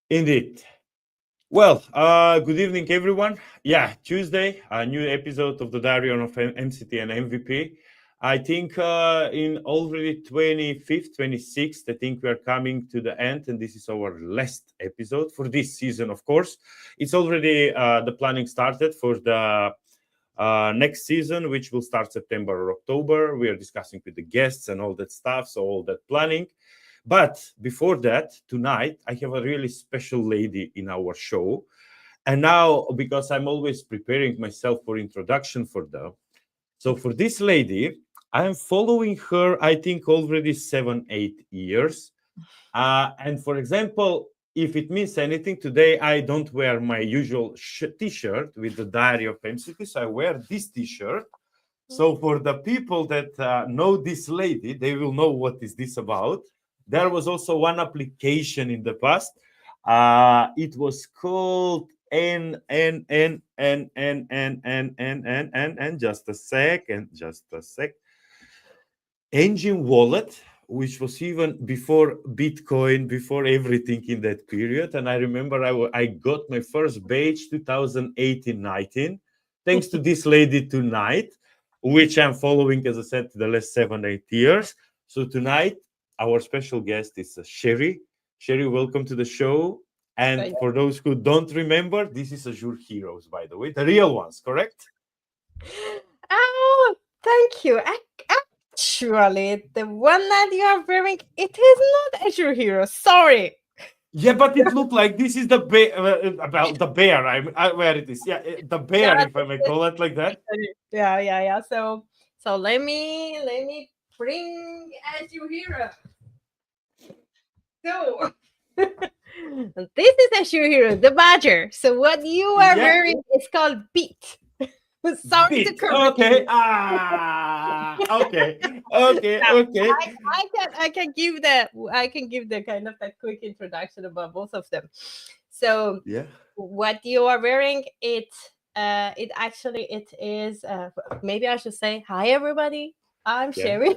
Indeed. Well, good evening, everyone. Yeah, Tuesday, a new episode of the Diary of MCT and MVP. I think in already 25th, 26th, I think we are coming to the end, and this is our last episode for this season, of course. It's already the planning started for the next season, which will start September or October. We are discussing with the guests and all that stuff, so all that planning. But before that, tonight, I have a really special lady in our show. And now, because I'm always preparing myself for introduction for them, so for this lady, I am following her, I think, already 7, 8 years. And for example, if it means anything, today I don't wear my usual t-shirt with the Diary of MCT, so I wear this t-shirt. So for the people that know this lady, they will know what is this about. There was also one application in the past. It was called N. Just a sec, Engine Wallet, which was even before Bitcoin, before everything in that period. And I remember I got my first badge 2018-19, thanks to this lady tonight, which I'm following, as I said, the last 7, 8 years. So tonight, our special guest is Sherry. Sherry, welcome to the show. And for those who don't remember, this is Azure Heroes, by the way, the real ones, correct? Oh, thank you. Actually, the one that you are wearing, it is not Azure Heroes. Sorry. Yeah, but it looked like this is the bear, about the bear. Where it is. Yeah, the bear, if I may call it like that. Yeah. So let me bring Azure Hero. So this is Azure Hero, the Badger. So what you are Yeah, wearing is called Beat. Sorry to bit. correct Okay. you. Okay. Okay. Now, Okay. I can give the kind of that quick introduction about both of them. So Yeah. what you are wearing, it is maybe I should say hi everybody. I'm Yeah. Sherry.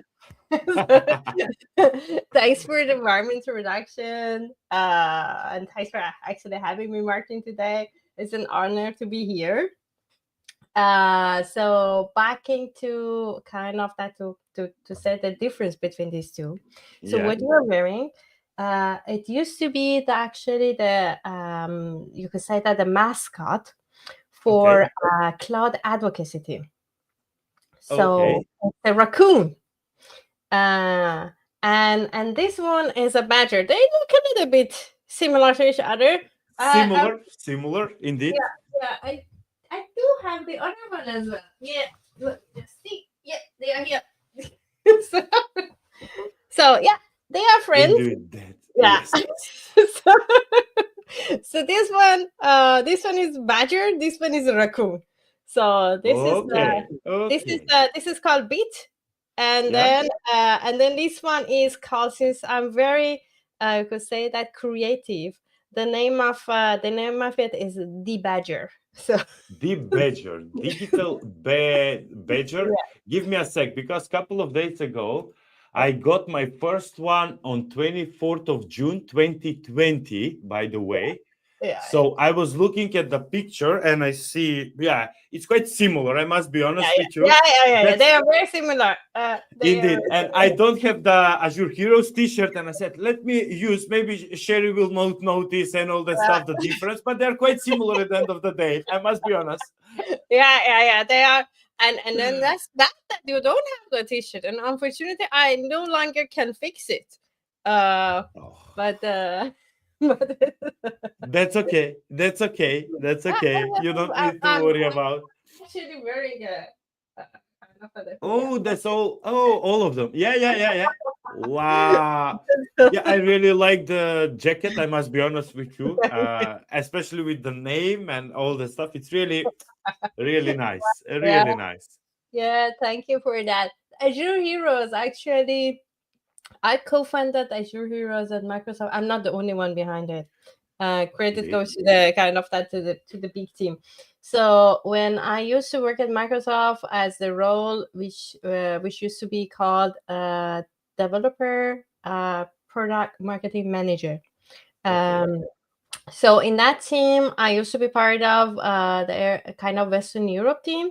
Thanks for the warm introduction. And thanks for actually having me, Martin, today. It's an honor to be here. So backing to kind of that to set the difference between these two. So Yeah. what you are wearing, it used to be actually the you could say that the mascot for Okay. cloud advocacy team. So Okay. it's a raccoon. Uh, and this one is a badger. They look a little bit similar to each other. I Similar. Similar, indeed. Yeah, I do have the other one as well. Yeah, look, just see. Yeah, they are here. so, so yeah, they are friends. Indeed. That. Yeah. Yes. so, so this one is badger. This one is a raccoon. So Okay. Okay. this is called beat, and Yeah. then this one is called, since I'm very I could say that creative. The name of it is the badger. So The Badger, digital badger. Give me a sec, because a couple of days ago, I got my first one on 24th of June 2020, by the way. yeah, So I was looking at the picture and I see, yeah, it's quite similar. I must be yeah, honest with you. yeah. That's They are very similar. They are indeed. very And I similar. don't have the Azure Heroes t-shirt. And I said, let me use, maybe Sherry will not notice and all that stuff, the difference, but they're quite similar at the end of the day. I must be honest. Yeah. They are, and then that's that you don't have the t-shirt, and unfortunately, I no longer can fix it. Uh, Oh. but but That's okay. That's okay. That's okay. You don't need to I'm worry about. actually wearing a kind of a Oh, that's all. Oh, all of them. Yeah. Wow. Yeah, I really like the jacket. I must be honest with you, especially with the name and all the stuff. It's really, really nice. yeah. Really nice. Yeah, thank you for that. Azure Heroes, actually, I co-founded Azure Heroes at Microsoft. I'm not the only one behind it. Credit Indeed. goes to the kind of that to the big team. So when I used to work at Microsoft as the role which used to be called developer product marketing manager. Okay. Um, So in that team, I used to be part of the kind of Western Europe team,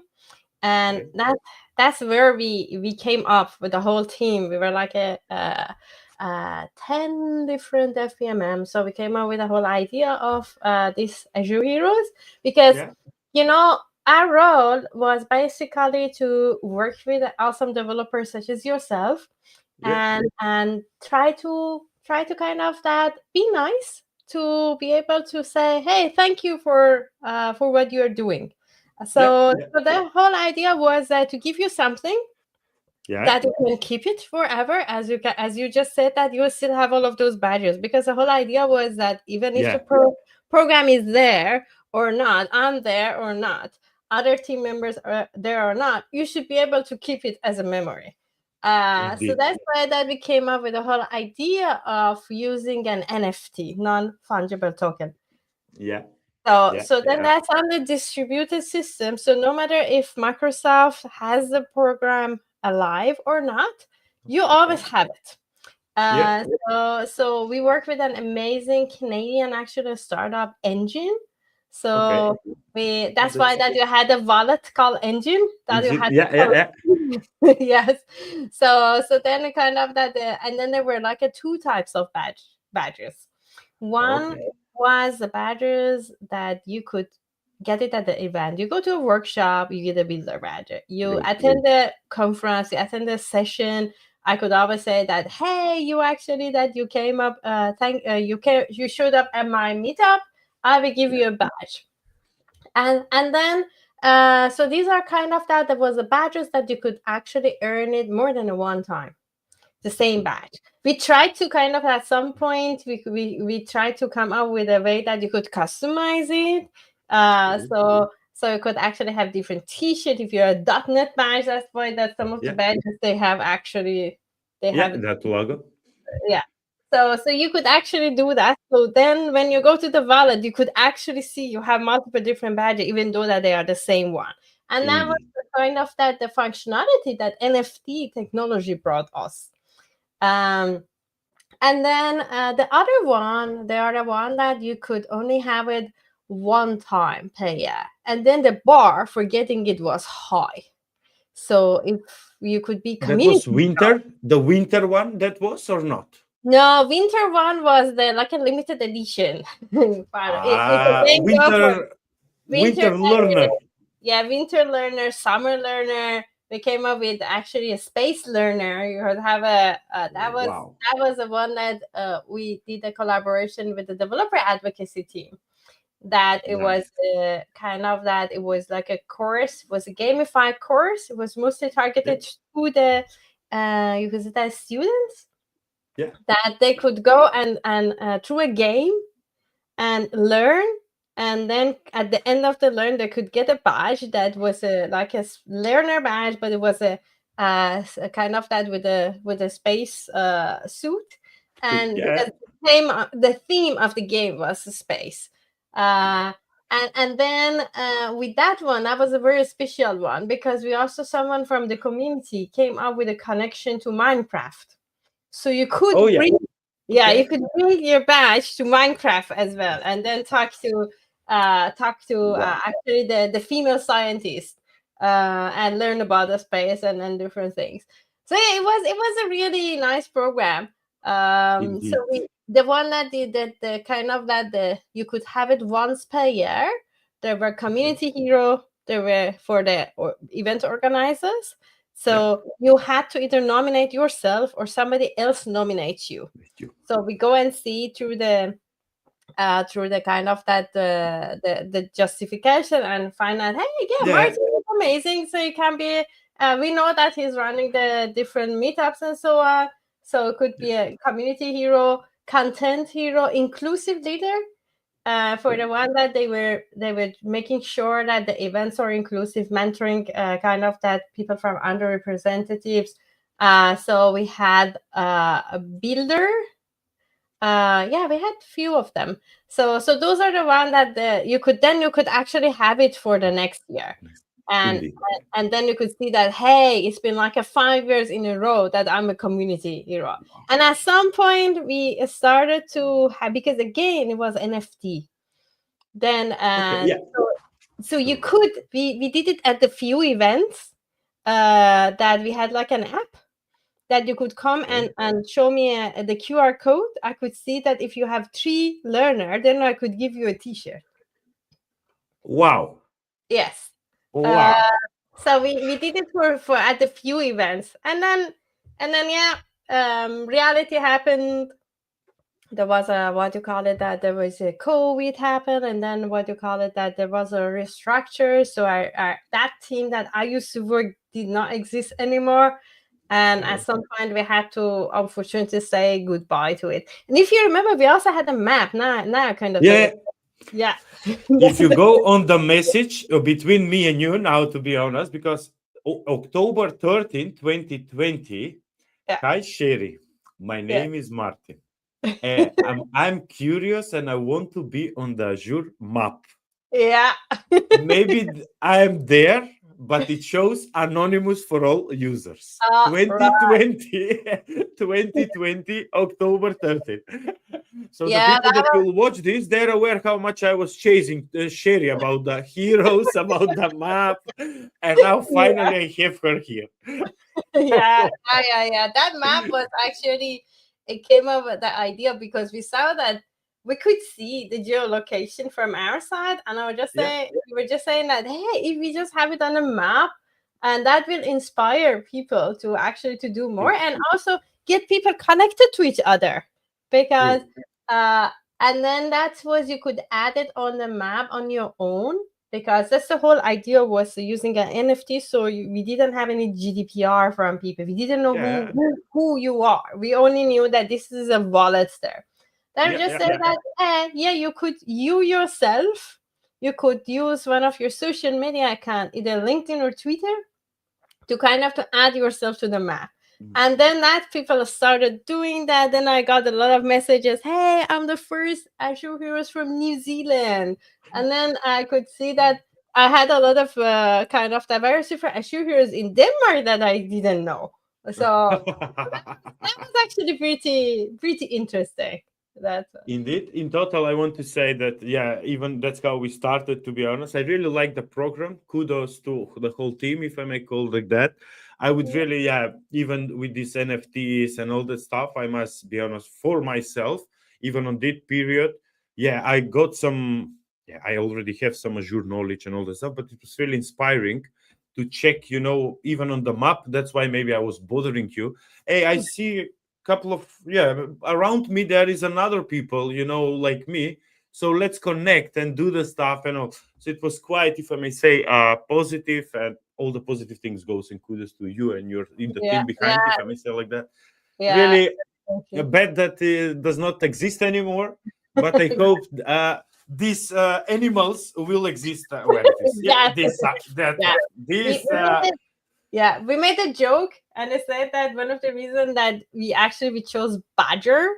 and Okay. that's where we came up with the whole team. We were like 10 different FPMM. So we came up with the whole idea of this Azure Heroes, because Yeah. you know our role was basically to work with awesome developers such as yourself, Yeah. and try to kind of that be nice, to be able to say, hey, thank you for what you're doing. Yeah. So the whole idea was that to give you something Yeah. that you can keep it forever, as you just said, that you will still have all of those badges, because the whole idea was that even if the Yeah. program is there or not, I'm there or not, other team members are there or not, you should be able to keep it as a memory. So Indeed. that's why that we came up with the whole idea of using an NFT, non-fungible token. Yeah. So, Yeah. so then Yeah. that's on the distributed system. So no matter if Microsoft has the program alive or not, you always Okay. have it. Yeah. So we work with an amazing Canadian, actually, startup Engine. Okay. So we Oh, that's why that's that you had a wallet called Engine that you had yeah. Yeah. Yeah. to yes. So then it kind of that and then there were like two types of badges. One Okay. was the badges that you could get it at the event. You go to a workshop, you get a builder badge. You Good. attend the conference, you attend the session. I could always say that, hey, you actually that you came up, you showed up at my meetup. I will give Yeah. you a badge. And then so these are kind of that. There was the badges that you could actually earn it more than a one time, the same badge. We tried to kind of at some point we tried to come up with a way that you could customize it. Good. So you could actually have different T-shirt. If you're a .NET badge, that's why that some of the Yeah. badges they have actually they Yeah. have That logo. yeah. So you could actually do that. So then when you go to the wallet, you could actually see you have multiple different badges, even though that they are the same one. And that was Indeed. the kind of that the functionality that NFT technology brought us. Um, and then the other one that you could only have it one time per year. And then the bar for getting it was high. So if you could be That was community. winter. The winter one. That was or not? No, winter one was the like a limited edition. It's a bingo for Winter. winter Winter learner. yeah, winter learner, summer learner. We came up with actually a space learner. You heard have a Wow. that was the one that we did a collaboration with the developer advocacy team. That it was Nice. kind of that it was like a course, was a gamified course. It was mostly Yeah. targeted to the you could say that students, Yeah. that they could go and through a game and learn, and then at the end of the learn they could get a badge that was learner badge, but it was a kind of that with a space suit, and Yeah. because the theme of the game was space. uh and then with that one, that was a very special one, because we also someone from the community came up with a connection to Minecraft, so you Oh could yeah. bring, yeah, you Okay. could bring your badge to Minecraft as well, and then Wow. actually the female scientist, and learn about the space and different things. So yeah, it was a really nice program. So Indeed. the one that did that the kind of that the you could have it once per year. There were Okay. community hero. There were for the event organizers. Yeah. So you had to either nominate yourself or somebody else nominates you. Thank you. So we go and see through the kind of that the justification and find out, hey, yeah, Yeah. Martin is amazing. So it can be we know that he's running the different meetups and so on. So it could Yeah. be a community hero, content hero, inclusive leader, for Yeah. the one that they were making sure that the events are inclusive, mentoring kind of that people from underrepresentatives. So we had a builder. Yeah, we had few of them. So those are the one that you could actually have it for the next year. and Indeed. and then you could see that, hey, it's been like a 5 years in a row that I'm a community hero. And at some point we started to have, because again it was NFT then, Okay. and Yeah. so you could, we did it at the few events that we had like an app that you could come Okay. and show me the QR code. I could see that if you have 3 learner, then I could give you a t-shirt. Wow. Yes. uh, Wow. so we did it for at the few events, and then yeah, reality happened. There was a, what you call it, that there was a COVID happened, and then what you call it, that there was a restructure. So that team that I used to work did not exist anymore. And at Okay. some point we had to unfortunately say goodbye to it. And if you remember, we also had a map. Now I kind of Yeah. yeah. If you go on the message between me and you now, to be honest, because October 13, 2020, Yeah. hi Sherry, my Yeah. name is Martin. I'm curious and I want to be on the Azure map. Yeah. Maybe I'm there, but it shows anonymous for all users. Right. 2020, 2020, October 13th. So the Yeah, people that will watch this, they're aware how much I was chasing Sherry about the heroes, about the map, and now yeah. finally I have her here. Yeah. That map was actually, it came up with the idea because we saw that we could see the geolocation from our side, and I was just Yeah, saying, we were just saying that, hey, if we just have it on a map, and that will inspire people to actually to do more, true, and also get people connected to each other, because true. uh and then that was, you could add it on the map on your own, because that's the whole idea, was using an NFT. So we didn't have any GDPR from people. We didn't know Yeah, who you are. We only knew that this is a wallet there. Then we yeah, just yeah, say that, yeah, you could, you yourself, you could use one of your social media account, either LinkedIn or Twitter, to kind of to add yourself to the map. mm. And then that people started doing that. Then I got a lot of messages, hey, I'm the first Azure Heroes from New Zealand. And then I could see that I had a lot of kind of diversity for Azure Heroes in Denmark that I didn't know. So that was actually pretty interesting. That's Indeed. In total, I want to say that, yeah, even that's how we started, to be honest. I really like the program. Kudos to the whole team, if I may call like that. I would really, yeah, even with these NFTs and all that stuff, I must be honest, for myself, even on that period, yeah, I got some, yeah, I already have some Azure knowledge and all that stuff, but it was really inspiring to check, even on the map. That's why maybe I was bothering you. Hey, I see couple of, yeah, around me there is another people, like me, so let's connect and do the stuff and all. So it was quite, if I may say, positive, and all the positive things goes, and kudos to you and your in the yeah, team yeah, behind, if I may say like that. yeah. Really Thank a you. bet that does not exist anymore, but I hope these animals will exist where it is. Yeah, That's the this thing. that Yeah. one, We, this we made it. Yeah, we made a joke, and I said that one of the reasons that we chose badger,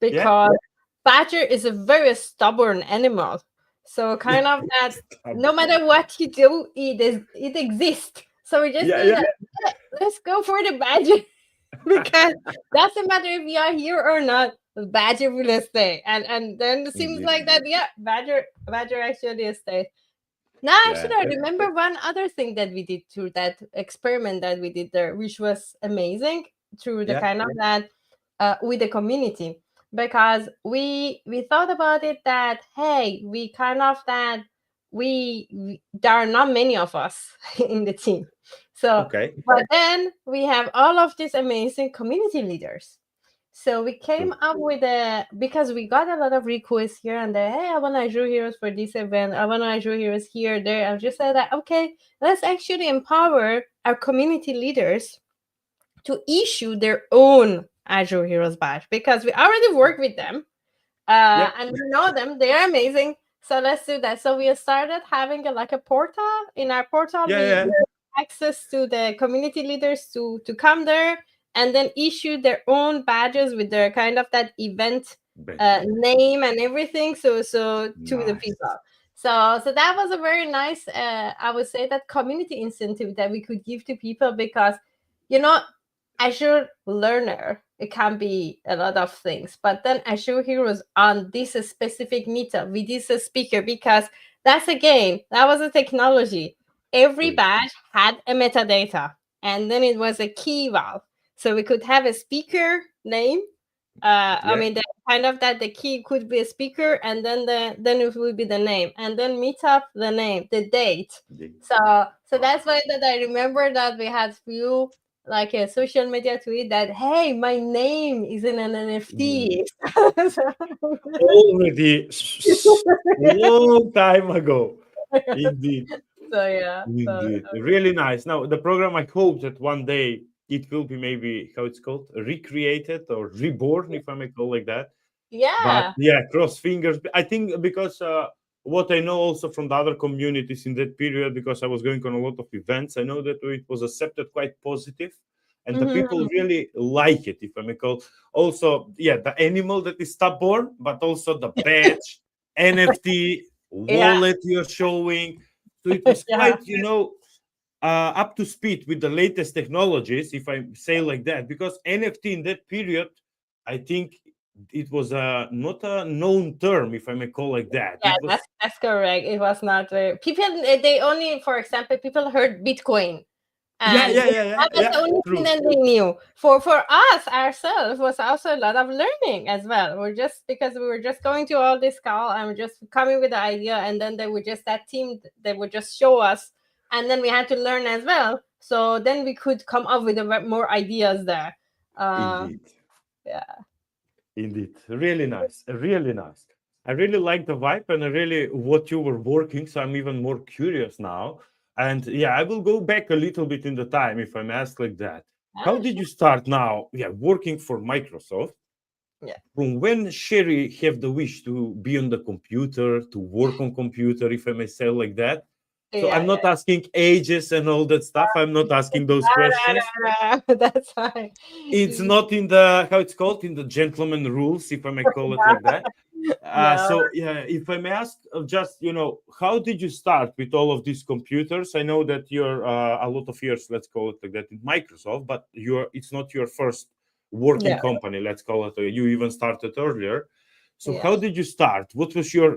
yeah. because badger is a very stubborn animal. So kind of that, no matter what you do, it exists. So we just Yeah, say yeah, that, "Yeah, let's go for the badger," because doesn't matter if we are here or not, the badger will stay. And then it seems indeed. like that. Yeah, badger actually stays. Now, Yeah, actually, I remember one other thing that we did through that experiment that we did there, which was amazing, through the yeah. kind of that with the community, because we thought about it that, hey, we kind of that there are not many of us in the team, so Okay. but then we have all of these amazing community leaders. So we came True. up with a, because we got a lot of requests here and there. Hey, I want Azure Heroes for this event. I want Azure Heroes here, there. I just said that, okay, let's actually empower our community leaders to issue their own Azure Heroes badge, because we already work with them Yeah. and we know them. They are amazing. So let's do that. So we started having like a portal. In our portal, Yeah, we yeah. access to the community leaders to come there and then issue their own badges with their kind of that event Badges. name and everything. So to the Nice. people. So that was a very nice, I would say, that community incentive that we could give to people, because, you know, Azure Learner, it can be a lot of things, but then Azure Heroes on this specific meetup with this speaker, because that's again, that was a technology. Every Really? badge had a metadata, and then it was a key valve. So we could have a speaker name. I Yeah, mean, the kind of that the key could be a speaker, and then it would be the name, and then meetup, the name, the date. So wow. that's why that I remember that we had few, like a social media tweet that, hey, my name is in an Mm. NFT. So, Already long time ago. Indeed. so yeah. Indeed, really nice. Now, the program, I hope that one day it will be maybe how it's called, recreated or reborn, if I may call like that. But Yeah. yeah, cross fingers. I think because what I know also from the other communities in that period, because I was going on a lot of events, I know that it was accepted quite positive, and the people Mhm. really like it, if I may call. Also, yeah, the animal that is stubborn, but also the badge, NFT, Yeah. wallet you're showing. So it was Yeah. quite, up to speed with the latest technologies, if I say like that, because NFT in that period, I think it was not a known term, if I may call like that. Yeah, It was that's correct. It was not people. They only, for example, people heard Bitcoin, yeah, and yeah, yeah, yeah, that was yeah. the only thing True. that they knew. For us ourselves was also a lot of learning as well. We're just because we were just going to all this call and we're just coming with the idea, and then they would just that team they would just show us, and then we had to learn as well. So then we could come up with more ideas there. Uh, Indeed. yeah. Indeed, really nice, really nice. I really like the vibe and I really what you were working. So I'm even more curious now. And yeah, I will go back a little bit in the time if I'm asked like that. How Ah, did sure. you start now? Yeah, working for Microsoft. Yeah. From when Sherry have the wish to be on the computer, to work on computer, if I may say like that. So Yeah. I'm Yeah. not asking ages and all that stuff. I'm not asking those questions. That's fine. It's not in the how it's called in the gentleman rules, if I may call it like that. No. So yeah, if I may ask, just how did you start with all of these computers? I know that you're a lot of years, let's call it like that, in Microsoft, but it's not your first working Yeah. company. Let's call it. You even started earlier. So Yeah. how did you start? What was your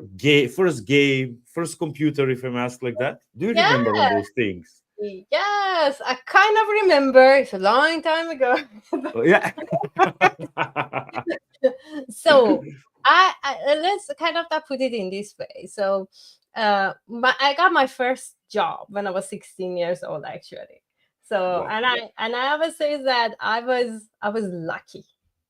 first game, first computer, if I may ask like that? Do you Yeah. remember on those things? Yes, I kind of remember. It's a long time ago. Oh, yeah. So let's kind of put it in this way. So I got my first job when I was 16 years old, actually. So Wow. and I always say that I was lucky,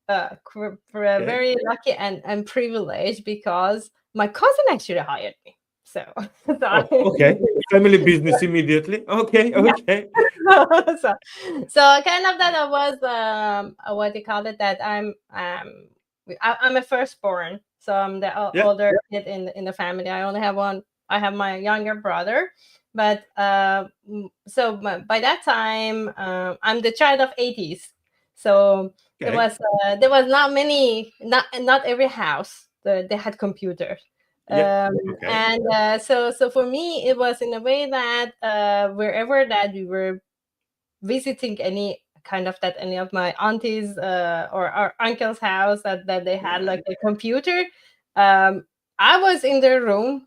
Okay. very lucky and privileged, because my cousin actually hired me. So, Oh, okay. Family business immediately. Okay, yeah. okay. so, so kind of that I was what do you call it, that I'm a firstborn, so I'm the Yeah. older kid in the family. I only have one. I have my younger brother, but by that time I'm the child of 80s. So Okay. there was not many, not every house they had computers. Yeah. Okay. And so for me it was in a way that wherever that we were visiting any kind of that any of my aunties or our uncle's house that they had like a computer, I was in their room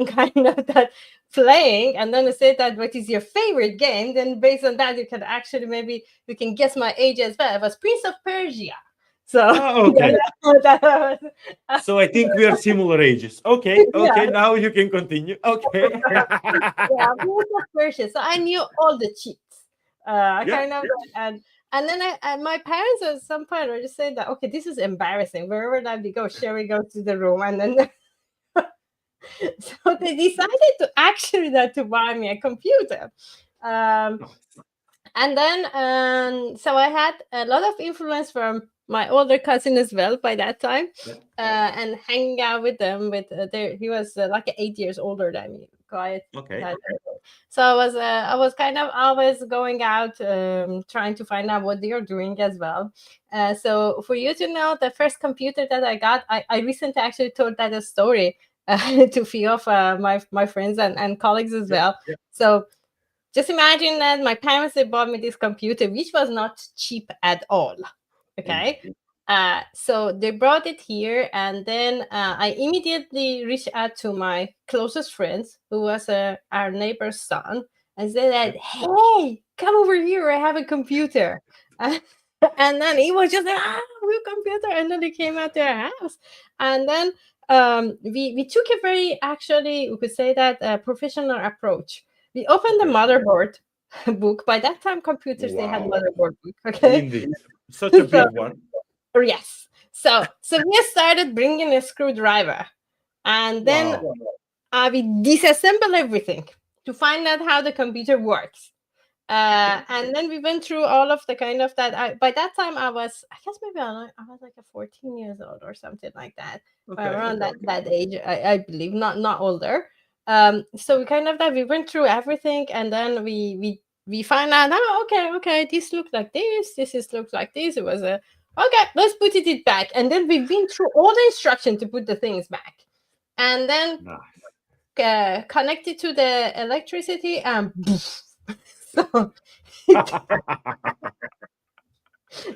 kind of that playing, and then they said that what is your favorite game, then based on that you can actually maybe you can guess my age as well. It was Prince of Persia. So Oh, yeah, okay. that was, So I think we are similar ages. Okay. yeah. Okay. Now you can continue. Okay. Yeah, Prince of Persia. So I knew all the cheats. Yeah. Kind of, and then my parents at some point were just saying that, okay, this is embarrassing. Wherever that we go, Sherry goes to the room, and then so they decided to actually that to buy me a computer. Um, Nice. and then so I had a lot of influence from my older cousin as well by that time, Yeah. and hanging out with them. He was like 8 years older than me, quite. Okay. quite so I was kind of always going out, trying to find out what they are doing as well. So for you to know, the first computer that I got, I recently actually told that a story. to few of my friends and colleagues as Yeah, well. yeah. So just imagine that my parents, they bought me this computer, which was not cheap at all. Okay. Indeed. So they brought it here, and then I immediately reached out to my closest friends, who was our neighbor's son, and said Yeah. that, "Hey, come over here! I have a computer." And then he was just like, "Ah, real computer!" And then he came out to our house, and then we took a very, actually, we could say that, professional approach. We opened the Okay. motherboard book. By that time, computers, they had Wow. motherboard book. Okay. Indeed. Such a So big one. yes. So we started bringing a screwdriver, and then Wow. we disassemble everything to find out how the computer works. Okay. And then we went through all of the kind of that. By that time, I guess maybe I was like a 14 years old or something like that, Okay. around Okay. that age, I believe, not older. So we kind of that we went through everything, and then we find out, oh, okay, this looked like this is looks like this. It was a okay, let's put it back, and then we've been through all the instructions to put the things back, and then Nice. connect it to the electricity, and so it,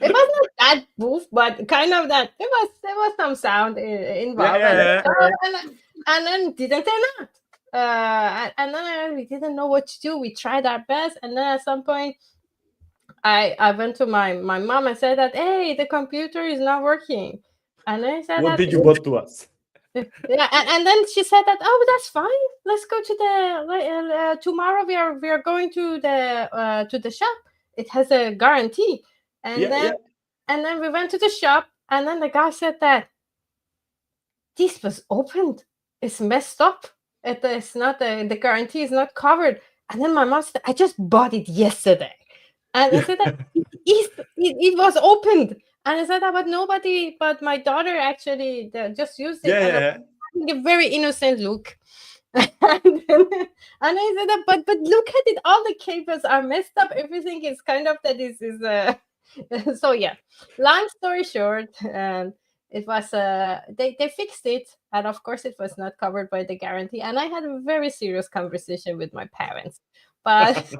it was not that boof, but kind of that. There was some sound Yeah, involved, yeah, yeah. and then didn't turn out. And then we didn't know what to do. We tried our best, and then at some point, I went to my mom and said that, hey, the computer is not working, and I said What that, did you bought to us? yeah, and then she said that, oh, that's fine. Let's go to the tomorrow. We are going to the shop. It has a guarantee, and Yeah, then yeah. we went to the shop, and then the guy said that this was opened. It's messed up. It's not the guarantee is not covered. And then my mom said, I just bought it yesterday. And I Yeah, said that it was opened. And I said that, but nobody, but my daughter actually just used it. yeah, And I yeah. was having a very innocent look. and, then, and I said that, but look at it. All the cables are messed up. Everything is kind of that is so yeah. Long story short, it was they fixed it, and of course it was not covered by the guarantee, and I had a very serious conversation with my parents, but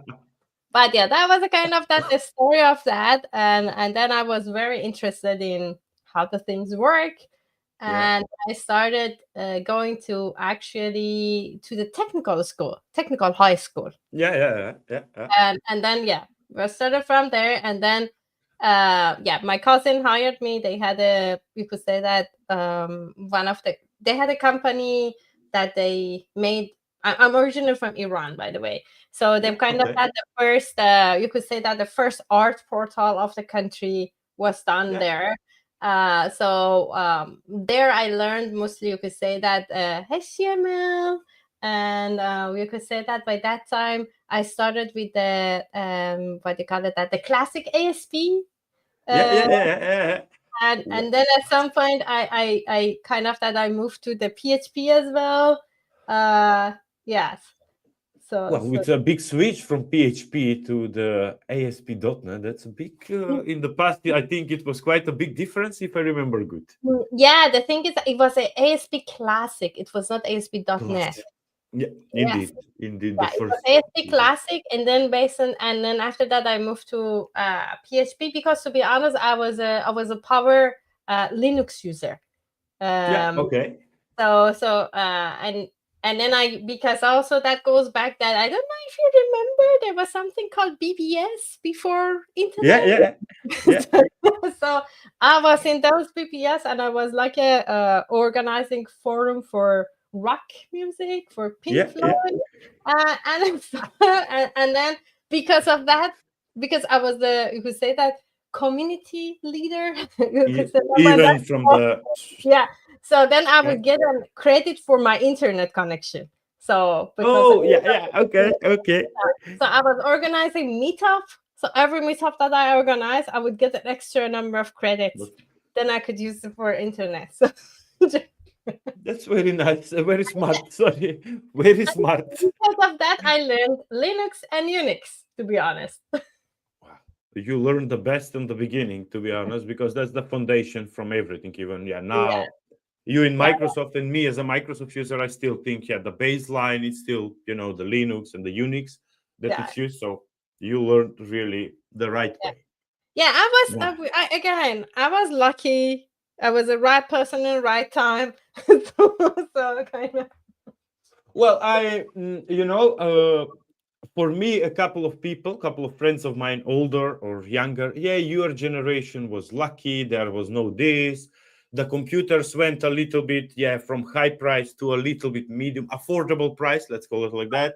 but yeah, that was a kind of that the story of that, and then I was very interested in how the things work, Yeah, and I started going to actually to the technical school, technical high school, yeah, yeah, yeah, yeah, yeah. and then yeah, we started from there, and then yeah, my cousin hired me. They had a, you could say that, one of they had a company that they made. I'm originally from Iran, by the way, so they've Yeah, kind of okay. had the first, you could say that the first art portal of the country was done Yeah. there. So there I learned mostly, you could say that, HTML, and you could say that by that time I started with the what do you call it, that the classic ASP, Yeah, uh, yeah, yeah, yeah, yeah, yeah. and then at some point I kind of that I moved to the PHP as well. Yes. So Well, it's a big switch from PHP to the ASP.NET. That's a big, in the past, I think it was quite a big difference, if I remember good. yeah, the thing is, it was a ASP Classic. It was not ASP.NET. Classic. Yeah, Yes. indeed. Indeed, the Yeah, it was first. ASP Classic, and then based on, and then after that, I moved to PHP, because to be honest, I was a power Linux user. Yeah, Um, okay. and then I, because also that goes back, that I don't know if you remember, there was something called BBS before Yeah, internet. yeah, yeah. So I was in those BBS, and I was like a organizing forum for rock music, for Pink Yeah, yeah. Floyd, and and then because of that, because I was the, you could say that, community leader, you could say that by that. Even from the. Yeah. So then I Yeah. would get a credit for my internet connection. So because Oh, yeah, yeah. Okay, okay. so I was organizing meetup. So every meetup that I organized, I would get an extra number of credits. But Then I could use it for internet. So that's very nice. Very smart. Sorry. Very smart. because of that, I learned Linux and Unix, to be honest. Wow. You learned the best in the beginning, to be honest, because that's the foundation from everything. Even, yeah, Yeah. now. You in Yeah, Microsoft and me as a Microsoft user, I still think, yeah, the baseline is still, the Linux and the Unix that yeah, it's used. So you learned really the right yeah. way. Yeah, Yeah. again, I was lucky. I was the right person in the right time. So kind of. Well, for me, a couple of friends of mine, older or younger, yeah, your generation was lucky. There was no this. The computers went a little bit, yeah, from high price to a little bit medium, affordable price, let's call it like that.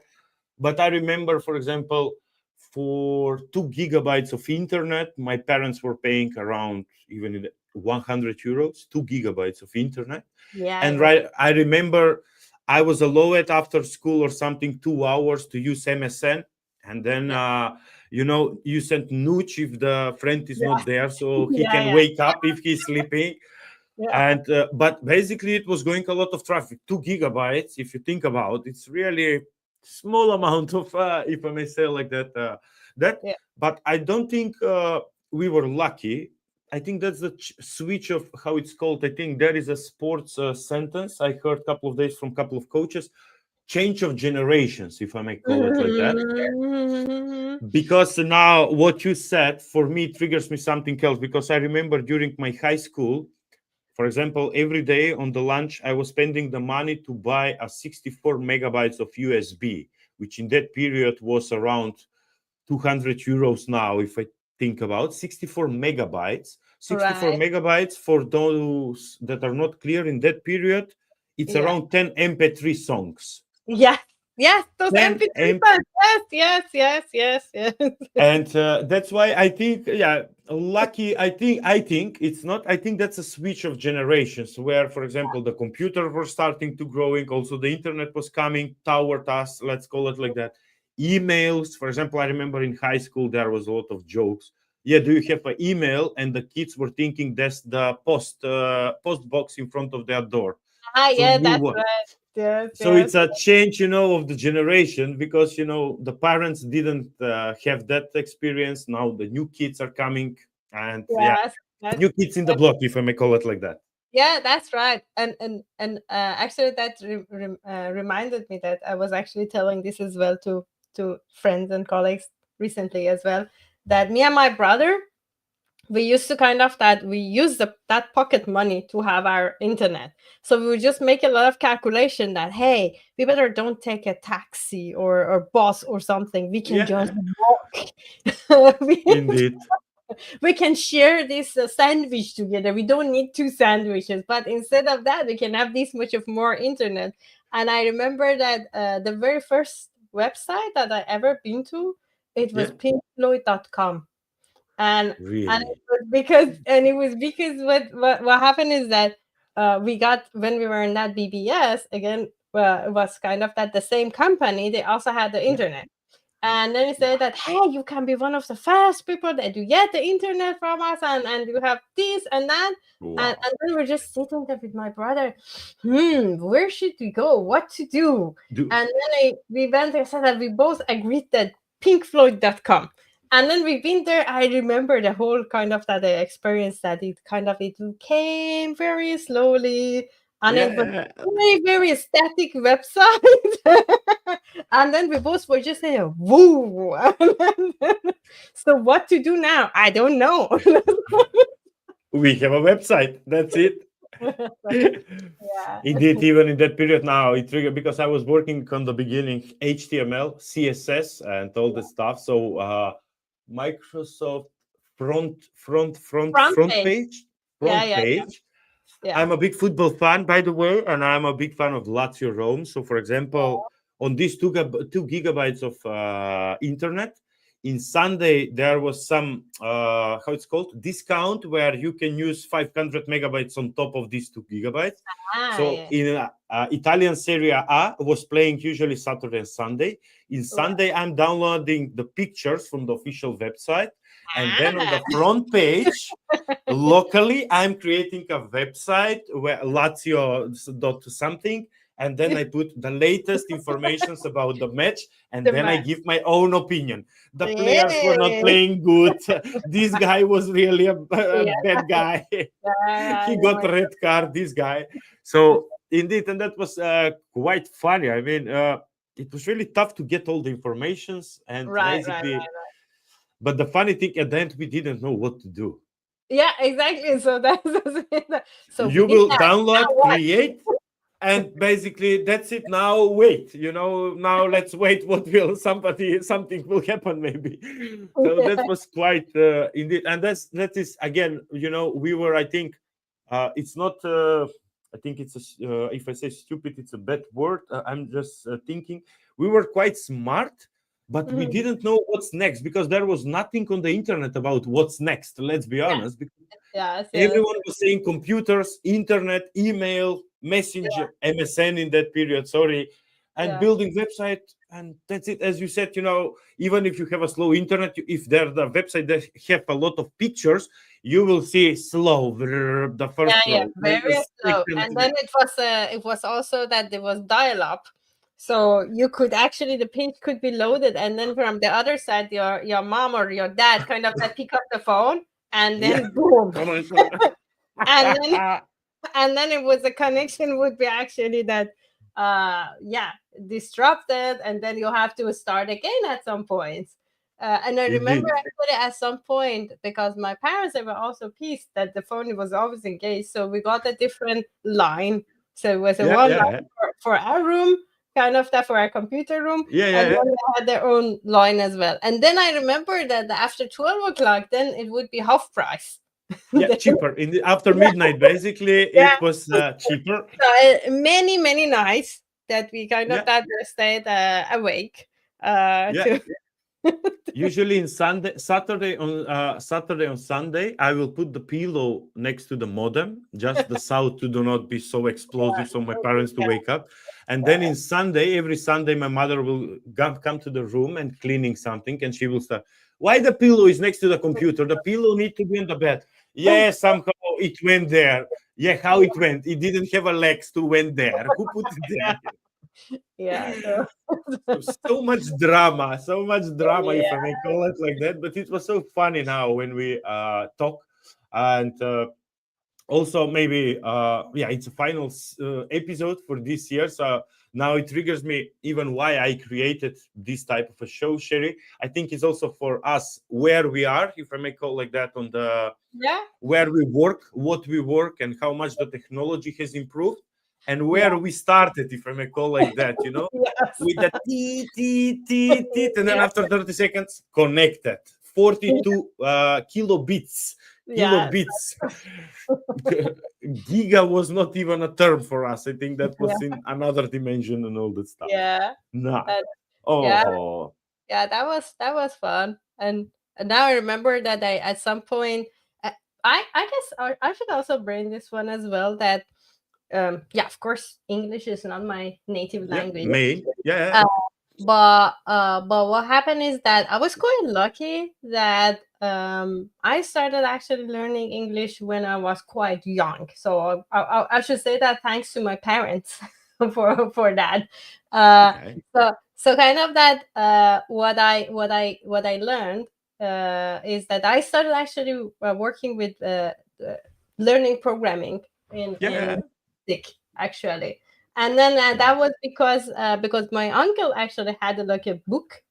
But I remember, for example, for 2 gigabytes of internet, my parents were paying around even 100 euros, 2 gigabytes of internet. Yeah, it And was. right, I remember I was allowed after school or something 2 hours to use MSN. And then, Yeah, you send nooch if the friend is yeah, not there, so he yeah, can yeah, wake up if he's sleeping. yeah. And but basically it was going a lot of traffic. 2 gigabytes, if you think about, it's really small amount of, if I may say like that, that. Yeah. But I don't think we were lucky. I think that's the switch of how it's called. I think there is a sports sentence I heard a couple of days from a couple of coaches: change of generations, if I may call it like that. Mhm. Because now what you said for me triggers me something else, because I remember during my high school, for example, every day on the lunch, I was spending the money to buy a 64 megabytes of USB, which in that period was around 200 euros now, if I think about 64 megabytes. 64 Right. megabytes, for those that are not clear, in that period, it's Yeah. around 10 MP3 songs. Yes. Yes. Those 10 MP3 files. Yes. Yes. Yes. Yes. Yes. And that's why I think, yeah, lucky. I think it's not. I think that's a switch of generations where, for example, the computer were starting to growing, also the internet was coming toward us, let's call it like that. Emails, for example, I remember in high school there was a lot of jokes. Yeah, do you have an email? And the kids were thinking that's the post box in front of their door. Ah, So yeah. you That's were right. Yes. so Yes. it's a change, of the generation, because the parents didn't have that experience. Now the new kids are coming, and yeah, Yes. Yes. new kids in the block, if I may call it like that. Yeah, that's right. And actually, that reminded me that I was actually telling this as well to friends and colleagues recently as well. That me and my brother, we used to kind of that we use that pocket money to have our internet. So we would just make a lot of calculation that hey, we better don't take a taxi or bus or something. We can just Yeah, walk. indeed. We can share this sandwich together. We don't need two sandwiches, but instead of that, we can have this much of more internet. And I remember that the very first website that I ever been to, it was Yeah, pinkfloyd.com. And really. it was because what happened is that we got when we were in that BBS again, it was kind of that the same company, they also had the Yeah. internet. And then he said that, hey, you can be one of the first people that you get the internet from us, and you have this and that. And Wow. then we're just sitting there with my brother. Where should we go? What to do? Do And then we went there, said that we both agreed that pinkfloyd.com. And then we've been there. I remember the whole kind of that experience that it came very slowly, and it was Yeah. very, very static website. And then we both were just saying, woo. So what to do now? I don't know. We have a website. That's it. Yeah. Indeed, even in that period now, it triggered because I was working on the beginning HTML, CSS, and all the stuff. So Microsoft Front front page. page, Yeah, front yeah, page. yeah. I'm a big football fan, by the way, and I'm a big fan of Lazio Rome. So, for example, on these 2 gigabytes of internet, in Sunday there was some how it's called discount where you can use 500 megabytes on top of these 2 gigabytes. Ah, So yeah. in Italian Serie A was playing usually Saturday and Sunday. In Right. Sunday, I'm downloading the pictures from the official website, and then on Ah. the front page locally, I'm creating a website where Lazio dot something, and then I put the latest informations about the match, and The then I match. give my own opinion. The players were not Yeah. playing good. This guy was really a Yeah. bad guy. Yeah. He Oh got my a red card, this guy. So indeed, and that was quite funny. I mean, it was really tough to get all the informations, and right. basically, but the funny thing at the end, we didn't know what to do. Yeah, exactly. So that's so we You did will that. Now download, what? create, and basically that's it. Now wait, now let's wait. What will something will happen maybe. So that was quite indeed, and that is again. We were. I think it's not. I think it's if I say stupid, it's a bad word. I'm just thinking we were quite smart, but we Mhm. didn't know what's next because there was nothing on the internet about what's next. Let's be Yeah. honest. Yes. Everyone was saying computers, internet, email, messenger, MSN in that period, sorry, and Yeah. building website. And that's it. As you said, even if you have a slow internet, if there's a website that have a lot of pictures, you will see slow, the first Yeah. row, then the Very slow. second. And then it was also that there was dial up. So you could actually the page could be loaded, and then from the other side, your mom or your dad kind of that pick up the phone, and Yeah. then boom, Come on, come and then on. it was the connection would be actually that yeah, disrupted, and then you have to start again at some point. And I remember Indeed. actually at some point, because my parents, they were also pissed that the phone was always engaged, so we got a different line. So it was a Yeah, one yeah, yeah. line for our room, kind of that for our computer room, Yeah, and yeah, yeah. then they had their own line as well. And then I remember that after 12 o'clock, then it would be half price. Yeah, cheaper. After midnight, basically, Yeah. it was cheaper. So many nights that we kind of Yeah, that stayed awake yeah. to Usually in Saturday on Sunday, I will put the pillow next to the modem, just the sound to do not be so explosive, so my parents to yeah, wake up. And then yeah, in Sunday, every Sunday, my mother will come to the room and cleaning something, and she will start. Why the pillow is next to the computer? The pillow need to be on the bed. Yeah, somehow it went there. Yeah, how it went? It didn't have a legs to went there. Who put it yeah, there? yeah. So So much drama, so much drama, if I yeah, may call it like that. But it was so funny now when we talk, and also maybe yeah, it's a final episode for this year. So now it triggers me even why I created this type of a show, Sherry. I think it's also for us where we are, if I may call like that, on the yeah, where we work, what we work, and how much the technology has improved, and yeah, where we started, if I may call like that, yes, with the t, and then yeah, after 30 seconds, connected. 42 kilobits. yeah, Kilobits. Giga was not even a term for us. I think that yeah, was in another dimension and all that stuff. yeah, Nah. uh, yeah, Oh, yeah. That was fun, and now I remember that I at some point. uh, I guess I should also bring this one as well. That yeah, of course, English is not my native yeah, language. main. Yeah, Uh, but what happened is that I was quite lucky that I started actually learning English when I was quite young. So I should say that thanks to my parents for that. Uh, okay. so kind of that what I learned is that I started actually working with learning programming in Yeah, sick actually. And then that nice. was because my uncle actually had like a book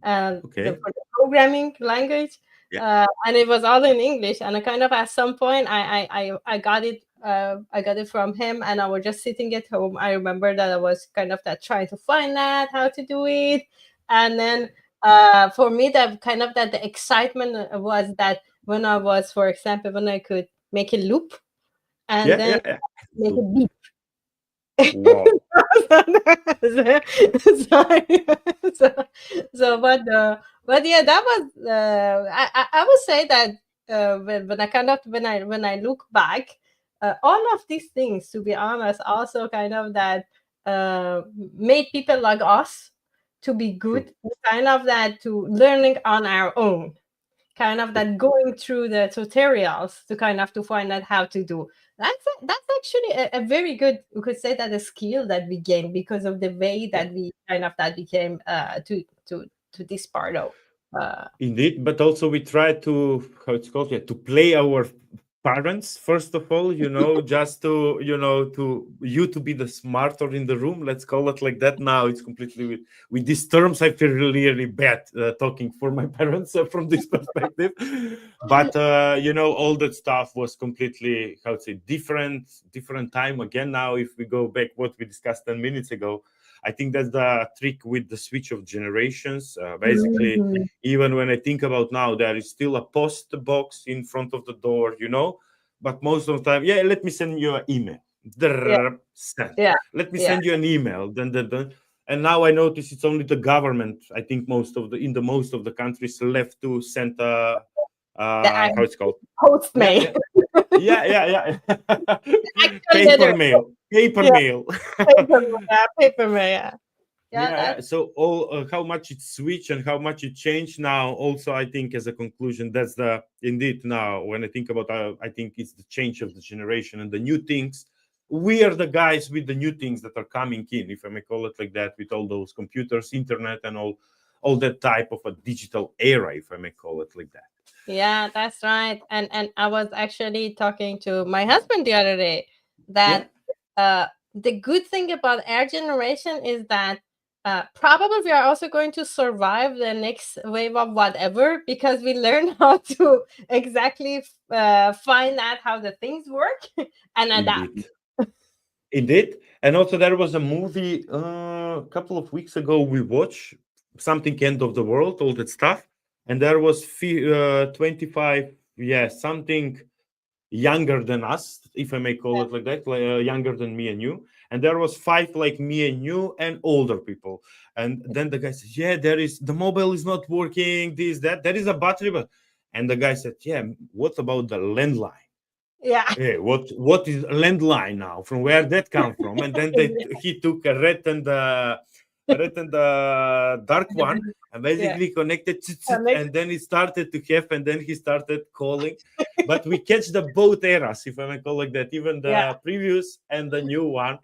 Okay. for the programming language, Yeah, and it was all in English. And I kind of at some point I got it. I got it from him, and I was just sitting at home. I remember that I was kind of that trying to find that how to do it, and then for me that kind of that the excitement was that when I was, for example, when I could make a loop and then yeah. make a Look, beat. wow. Sorry. so, but yeah, that was I would say that when I look back, all of these things, to be honest, also kind of that made people like us to be True. good, kind of that to learning on our own, kind of True. that going through the tutorials to kind of to find out how to do. That's actually a very good, we could say that, a skill that we gained because of the way Yeah. that we kind of that became to this part of uh Indeed, but also we try to, how it's called, yeah, to play our parents first of all, just to, to you to be the smarter in the room. Let's call it like that. Now it's completely with these terms. I feel really, really bad talking for my parents from this perspective. But all that stuff was completely, how to say, different time again. Now, if we go back, what we discussed 10 minutes ago, I think that's the trick with the switch of generations. Basically, Mhm. even when I think about now, there is still a post box in front of the door, but most of the time, yeah, let me send you an email. Yeah, Send. yeah, Let me yeah. send you an email. Then. And now I notice it's only the government. I think most of the countries left to send The how it's called. Yeah, Postmate. yeah, yeah. Actual letter. Paper mail. Paper Yeah, mail. paper, yeah, paper mail. Yeah, yeah. Yeah, That's yeah. So all how much it switched and how much it changed now. Also, I think as a conclusion, that's the indeed now when I think about, I think it's the change of the generation and the new things. We are the guys with the new things that are coming in, if I may call it like that, with all those computers, internet, and all that type of a digital era, if I may call it like that. Yeah, that's right. And I was actually talking to my husband the other day Yeah, that the good thing about our generation is that probably we are also going to survive the next wave of whatever because we learn how to exactly find out how the things work and adapt. indeed. Indeed. And also, there was a movie a couple of weeks ago we watched, something end of the world, all that stuff. And there was 25, yeah, something younger than us, if I may call it like that, like, younger than me and you. And there was five like me and you and older people. And then the guy said, yeah, the mobile is not working, this, that, there is a battery. And the guy said, yeah, what about the landline? Yeah. Hey, what is landline now? From where that come from? And then he took a red and the dark one and Yeah. basically connected, Next, and then he started to have, and then he started calling. But we catch the both eras, if I may call like that, even yeah, the previous and the new one,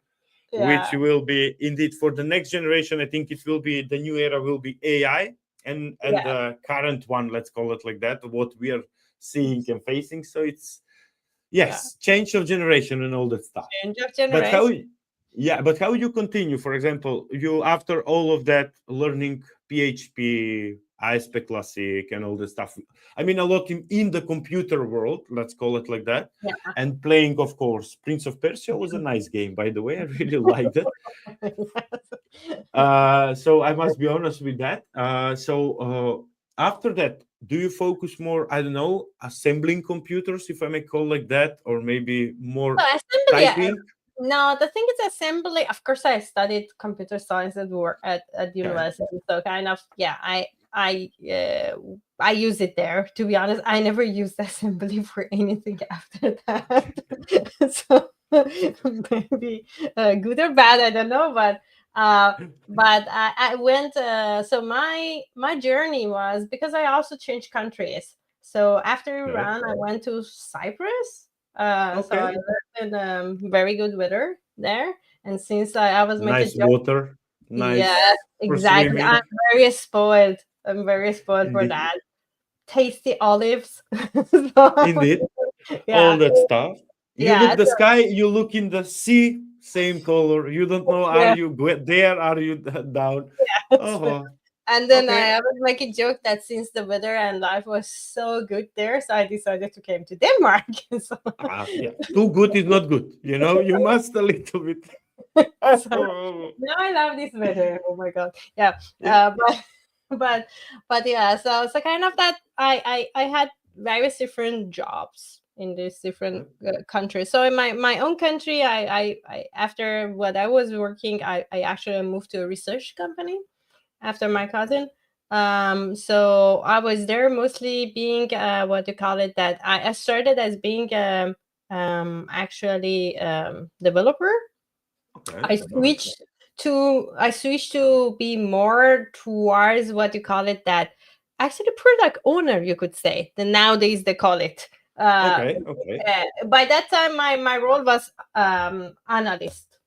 which yeah, will be indeed for the next generation. I think it will be the new era will be AI, and yeah. the current one, let's call it like that, what we are seeing and facing. So it's Yeah. yes, change of generation and all that stuff. Change of But generation. yeah, but how you continue? For example, you after all of that learning PHP, ASP Classic, and all this stuff. I mean, a lot in the computer world, let's call it like that, Yeah. and playing, of course, Prince of Persia was a nice game, by the way. I really liked it. So I must be honest with that. After that, do you focus more, I don't know, assembling computers, if I may call like that, or maybe more So assembly, typing? no, the thing is assembly. Of course, I studied computer science at work at Okay. university, so kind of yeah. I use it there. To be honest, I never used assembly for anything after that. So maybe good or bad, I don't know, uh, but I went. So my journey was because I also changed countries. So after Okay. Iran, I went to Cyprus. So I Okay. lived in very good weather there. And since I was making Nice job, water, yes, nice for exactly. I'm swimming. very spoiled. I'm very spoiled for Indeed. that. Tasty olives. So, Indeed. All yeah, that stuff. You yeah, look the sky, you look in the sea, same color. You don't know, are yeah. you there, are you down? So- Oh, and then okay. I was making joke that since the weather and life was so good there, so I decided to came to Denmark. So, Yeah, too good is not good. You must a little bit. so now I love this weather. Oh my god. Yeah. Yeah. But but yeah, so kind of that I had various different jobs in these different countries. So in my own country, I after what I was working, I actually moved to a research company after my cousin. So I was there mostly being what do you call it, that I started as being actually developer. Okay. I Nice. switched I switched to be more towards what you call it, that actually product owner, you could say. Then nowadays they call it. Uh, Okay. Okay. by that time, my role was analyst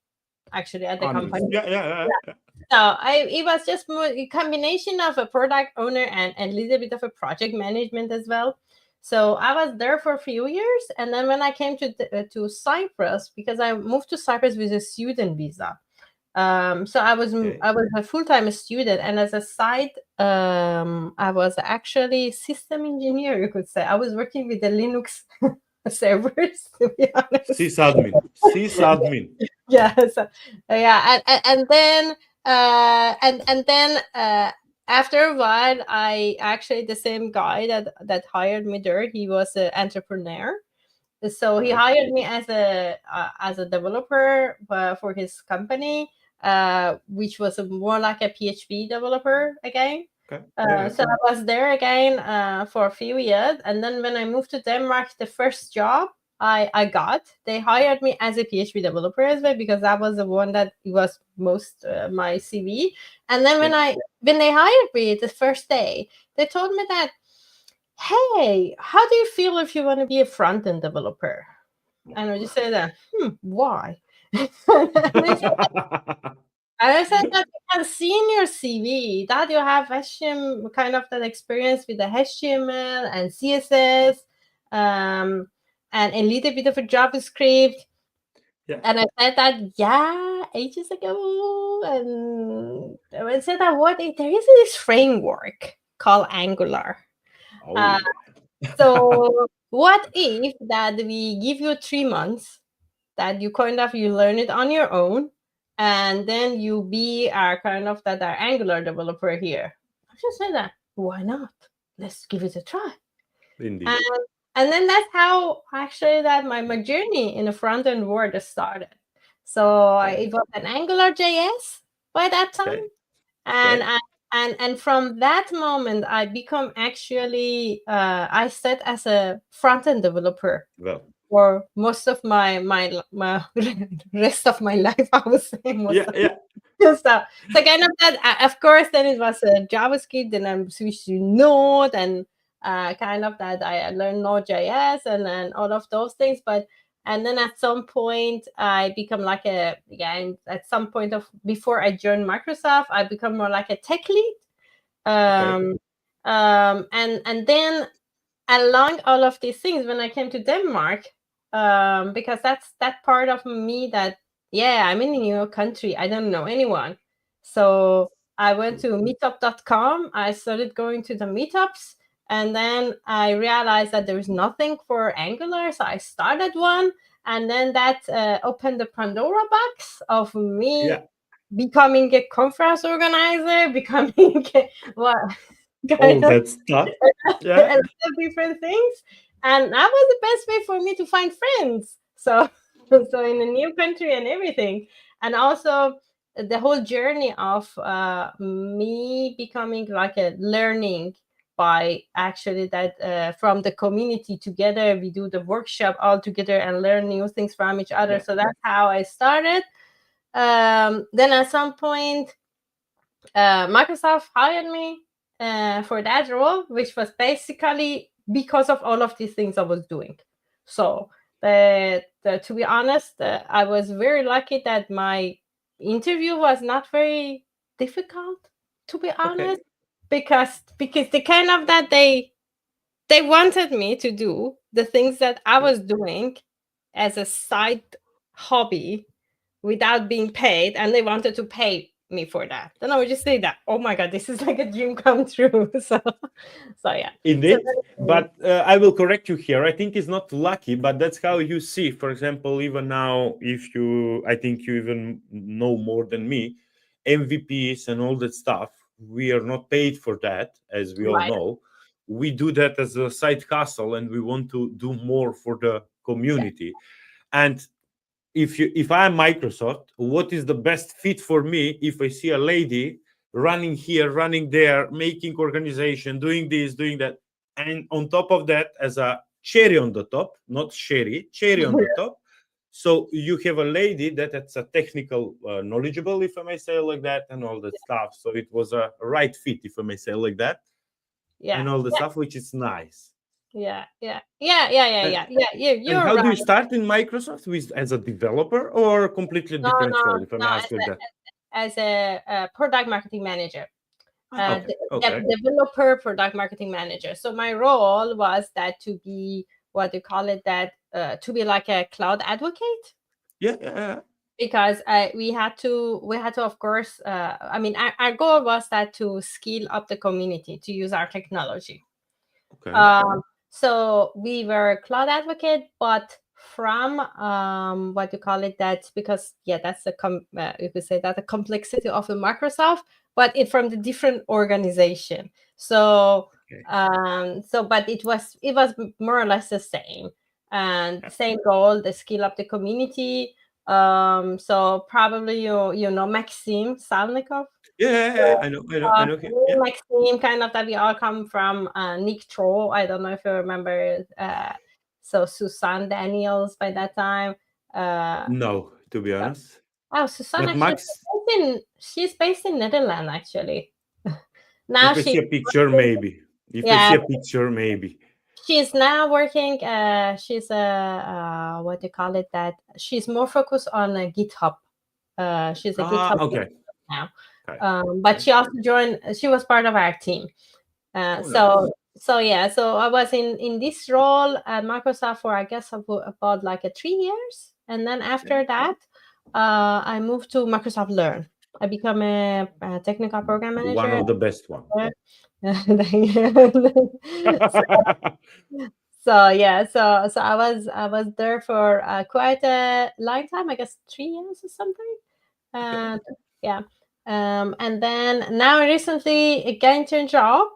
actually at the Analyst. company. Yeah. Yeah. Yeah. Yeah. So it was just more a combination of a product owner and a little bit of a project management as well. So I was there for a few years, and then when I came to Cyprus, because I moved to Cyprus with a student visa. So Okay. I was a full time student, and as a side, I was actually system engineer. You could say I was working with the Linux servers, to be honest. Sysadmin. Sysadmin. Yeah, so, yeah, and then after a while, I actually the same guy that hired me there. He was an entrepreneur, so he Okay. hired me as a developer for his company, which was more like a PHP developer again. Okay. Yeah. So I was there again for a few years, and then when I moved to Denmark, the first job I got, they hired me as a PHP developer as well, because that was the one that was most my CV. And then Yeah. when they hired me the first day, they told me that, hey, how do you feel if you want to be a front end developer? And I just said that, why? and they said, and I said that you can see in your CV that you have HTML, kind of that experience with the HTML and CSS, um, and a little bit of a JavaScript. Yeah. And I said that, yeah, ages ago. And I said that there is this framework called Angular. Oh Uh, yeah. so what if that we give you 3 months that you learn it on your own, and then you be our kind of that our Angular developer here? I just said that, why not? Let's give it a try. Indeed. And then that's how actually that my journey in the front end world started. So Okay. it was an Angular JS by that time, Okay. and Okay. and from that moment I become actually I set as a front end developer Well. for most of my rest of my life. I would say most Yeah. of Yeah. so kind of that. Of course, then it was JavaScript. Then I switched to Node, and kind of that I learned Node.js and then all of those things. But and then at some point I become like at some point of before I joined Microsoft, I become more like a tech lead. Okay. Um, and then along all of these things, when I came to Denmark, because that's that part of me that, yeah, I'm in a new country, I don't know anyone. So I went to meetup.com, I started going to the meetups, and then I realized that there's nothing for Angular, so I started one, and then that opened the Pandora box of Yeah. me becoming a conference organizer, becoming what kind All of that stuff. a Yeah. lot of different things, and that was the best way for me to find friends. So so in a new country and everything, and also the whole journey of me becoming like a learning by actually that from the community together, we do the workshop all together and learn new things from each other. Yeah. So that's how I started. Then at some point Microsoft hired me for that role, which was basically because of all of these things I was doing. So, to be honest, I was very lucky that my interview was not very difficult. To be honest, Okay. because the kind of that they wanted me to do the things that I Yeah. was doing as a side hobby without being paid, and they wanted to pay me for that. Then I would just say that, oh my god, this is like a dream come true. So yeah. So Indeed. But I will correct you here. I think it's not lucky, but that's how you see. For example, even now, if you, I think you even know more than me, MVPs and all that stuff, we are not paid for that, as we all right. know. We do that as a side hustle, and we want to do more for the Yeah. community. And if I'm Microsoft, what is the best fit for me if I see a lady running here, running there, making organization, doing this, doing that, and on top of that, as a cherry on the top, not sherry, cherry on the top. So you have a lady that's a technical knowledgeable, if I may say it like that, and all that stuff. So it was a right fit, if I may say it like that, Yeah. and all the stuff, which is nice. Yeah. And You're how do you right. start in Microsoft with as a developer or a completely No, different no, role? If I no. may ask you that. As a product marketing manager, Okay, okay, developer product marketing manager. So my role was that to be what you call it that to be like a cloud advocate, yeah, yeah, yeah. because we had to of course I mean our goal was that to scale up the community to use our technology. Okay, So we were cloud advocate, but from what you call it that, because yeah, that's the you could say that the complexity of the Microsoft, but it from the different organization. So okay, but it was more or less the same, and yeah, same goal, the skill up the community. So probably you know Maxim Salnikov. yeah, yeah, yeah, I know, I know, I know him. Yeah, Maxime, kind of that we all come from Nick Troll. I don't know if you remember. So Susan Daniels by that time. Uh, no, to be honest. oh, Susan But actually Max, she's based in Netherlands actually. Now if I she see a picture, maybe. If I see yeah a picture, maybe. she's now working. She's a what do you call it that? She's more focused on GitHub. She's a Ah, GitHub okay, now. okay, But okay. she also joined. She was part of our team. Oh, So nice. yeah, so I was in this role at Microsoft for I guess about like a 3 years, and then Yeah. after that, I moved to Microsoft Learn. I become a technical program One manager. of the best one. Thank you. so, so yeah, so I was there for quite a long time. I guess 3 years or something. Okay. And yeah, and then now recently again to a job.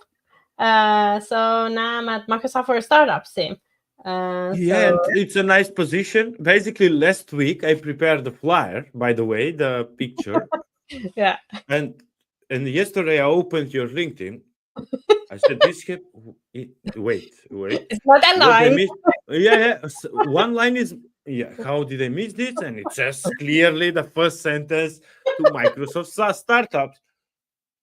So now I'm at Microsoft for startups team. Yeah, So and it's a nice position. Basically, last week I prepared the flyer, by the way, the picture. yeah, And yesterday I opened your LinkedIn. I said, this hip, wait. it's not What they aligned. missed? Yeah, yeah. One line is, yeah, how did I miss this? And it says clearly the first sentence to Microsoft startups.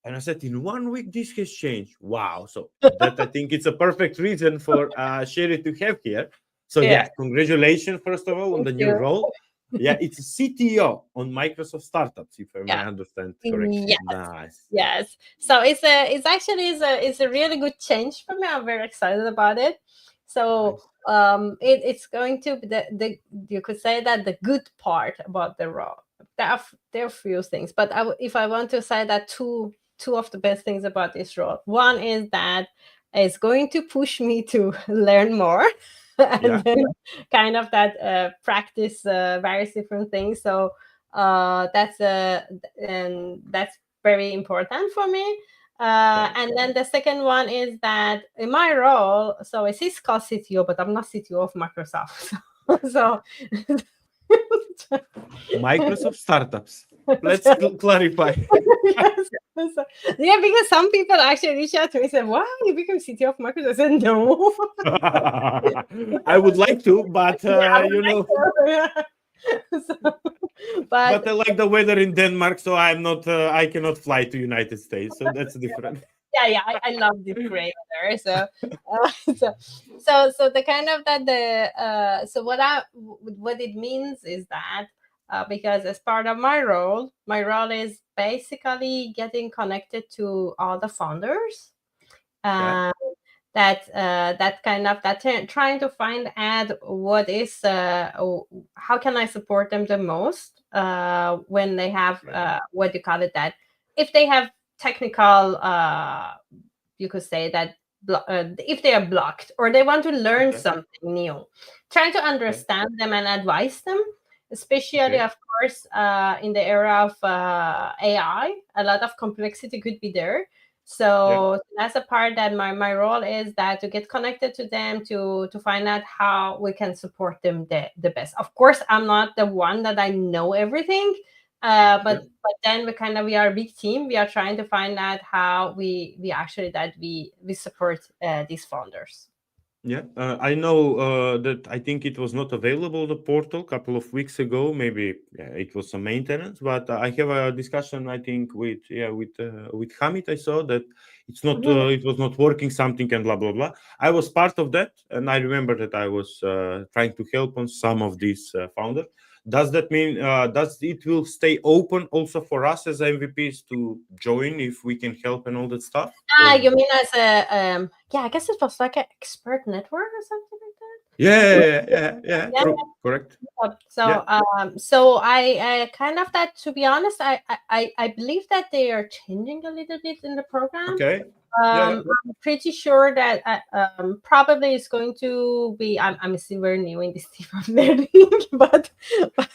And I said, in 1 week, this has changed. Wow. So that I think it's a perfect reason for Sherry to have here. So Yes, yeah, congratulations, first of all, on thank the new you. role. Yeah, it's a CTO on Microsoft startups, if I may Yeah, understand correctly. yes, Nice. yes. So it's actually it's a really good change for me. I'm very excited about it. So Nice. it's going to be the you could say that the good part about the role. There are few things, but if I want to say that two of the best things about this role, one is that it's going to push me to learn more, and Yeah. then kind of that practice various different things. So that's and that's very important for me. Okay. And then the second one is that in my role, so it is called CTO, but I'm not CTO of Microsoft. So, Microsoft startups. Let's clarify. yes. So- yeah, because some people actually reach out to me and say, "Wow, you become CTO of Microsoft." I said, "No." I would like to, but Yeah, I you know, would like to. So, but but I like the weather in Denmark, so I'm not. I cannot fly to United States, so that's different. I love this gray weather. So, so the kind of that the so what it means is that because as part of my role is basically getting connected to all the founders. Okay. Uh, that kind of that trying to find out what is how can I support them the most when they have Okay. what you call it that if they have technical you could say that if they are blocked or they want to learn Okay. something new, trying to Okay. understand them and advise them, especially Okay. of course in the era of AI, a lot of complexity could be there. Yeah. So that's a part that my role is that to get connected to them to find out how we can support them the best. Of course, I'm not the one that I know everything, Yeah. but then we are a big team. We are trying to find out how we actually that we support these founders. Yeah, I know that I think it was not available the portal a couple of weeks ago. Maybe it was some maintenance, but I have a discussion. I think with Hamid. I saw that Mhm. it was not working something and blah blah blah. I was part of that, and I remember that I was trying to help on some of these founders. Does that mean does it will stay open also for us as MVPs to join if we can help and all that stuff? Ah, Or you mean as a yeah? I guess it was like an expert network or something like yeah, that. yeah, yeah, yeah, Yeah. true, correct. Yeah. So I kind of that, to be honest, I believe that they are changing a little bit in the program. Okay. Yeah, yeah. I'm pretty sure that probably it's going to be. I'm still very new in this team of learning, but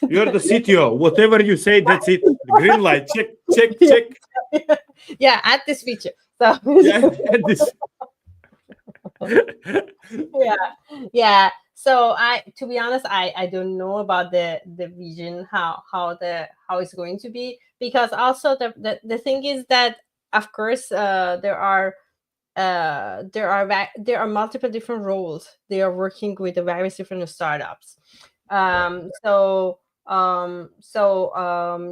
You're the CTO. Whatever you say, that's it. Green light. Check, check, check. yeah, add this feature. So Yeah, this. yeah, yeah. So to be honest, I don't know about the vision, how it's going to be, because also the thing is that, of course, there are multiple different roles. They are working with the various different startups. Right.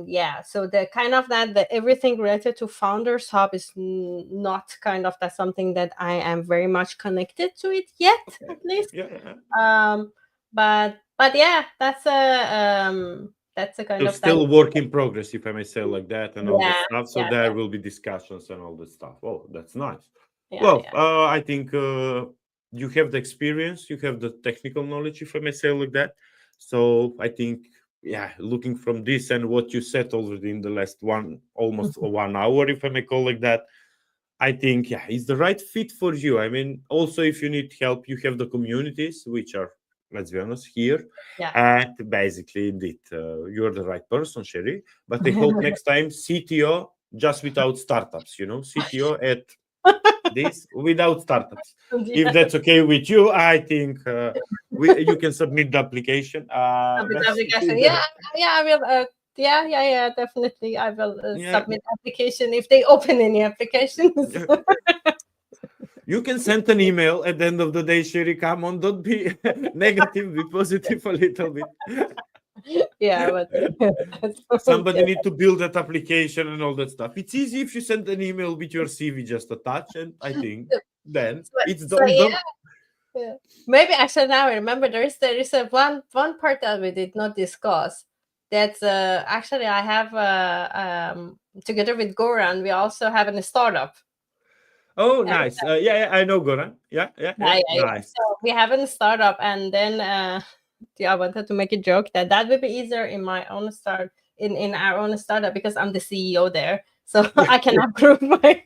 Yeah, so the kind of that the everything related to Founders Hub is not kind of that something that I am very much connected to it yet, Okay. at least. Yeah, yeah. um but yeah, that's a So kind of that. still work in progress, if I may say like that, and all that Yeah, stuff. So yeah, there will be discussions and all that stuff. Oh, that's nice. yeah, Well, yeah. I think you have the experience, you have the technical knowledge, if I may say like that. So I think, yeah, looking from this and what you said already in the last almost 1 hour, if I may call like that, I think, yeah, it's the right fit for you. I mean, also, if you need help, you have the communities, which are, let's be honest, here. Yeah. And basically, indeed, you're the right person, Sherry. But I hope next time CTO just without startups, CTO at this without startups. If Yeah, that's okay with you, I think you can submit the application. submit Basically, application. Yeah, yeah, I will. Yeah, definitely. I will yeah, submit application if they open any applications. yeah. You can send an email at the end of the day, Sherry. Come on, don't be negative, be positive a little bit. Yeah, but that's Somebody okay. need to build that application and all that stuff. It's easy if you send an email with your CV just attach, and I think then So, it's so done. yeah, yeah. Maybe actually now I remember there is a one part that we did not discuss. That's actually I have together with Goran we also have a startup. Oh, nice. Yeah, I know Goran. Yeah, yeah, Yeah, yeah. yeah, yeah. Nice. So we have a startup, and then yeah, I wanted to make a joke that would be easier in my own start in our own startup because I'm the CEO there, so I can approve my.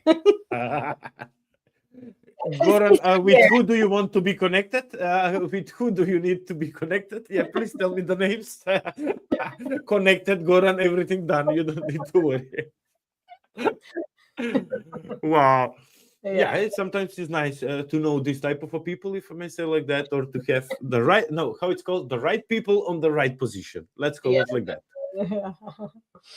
It's Goran, with easier. who do you want to be connected? With who do you need to be connected? Yeah, please tell me the names. Connected, Goran, everything done. You don't need to worry. Wow. Yeah, Yeah, sometimes it's nice to know this type of a people, if I may say like that, or to have the right, no, how it's called, the right people on the right position. Let's call yeah. it like that.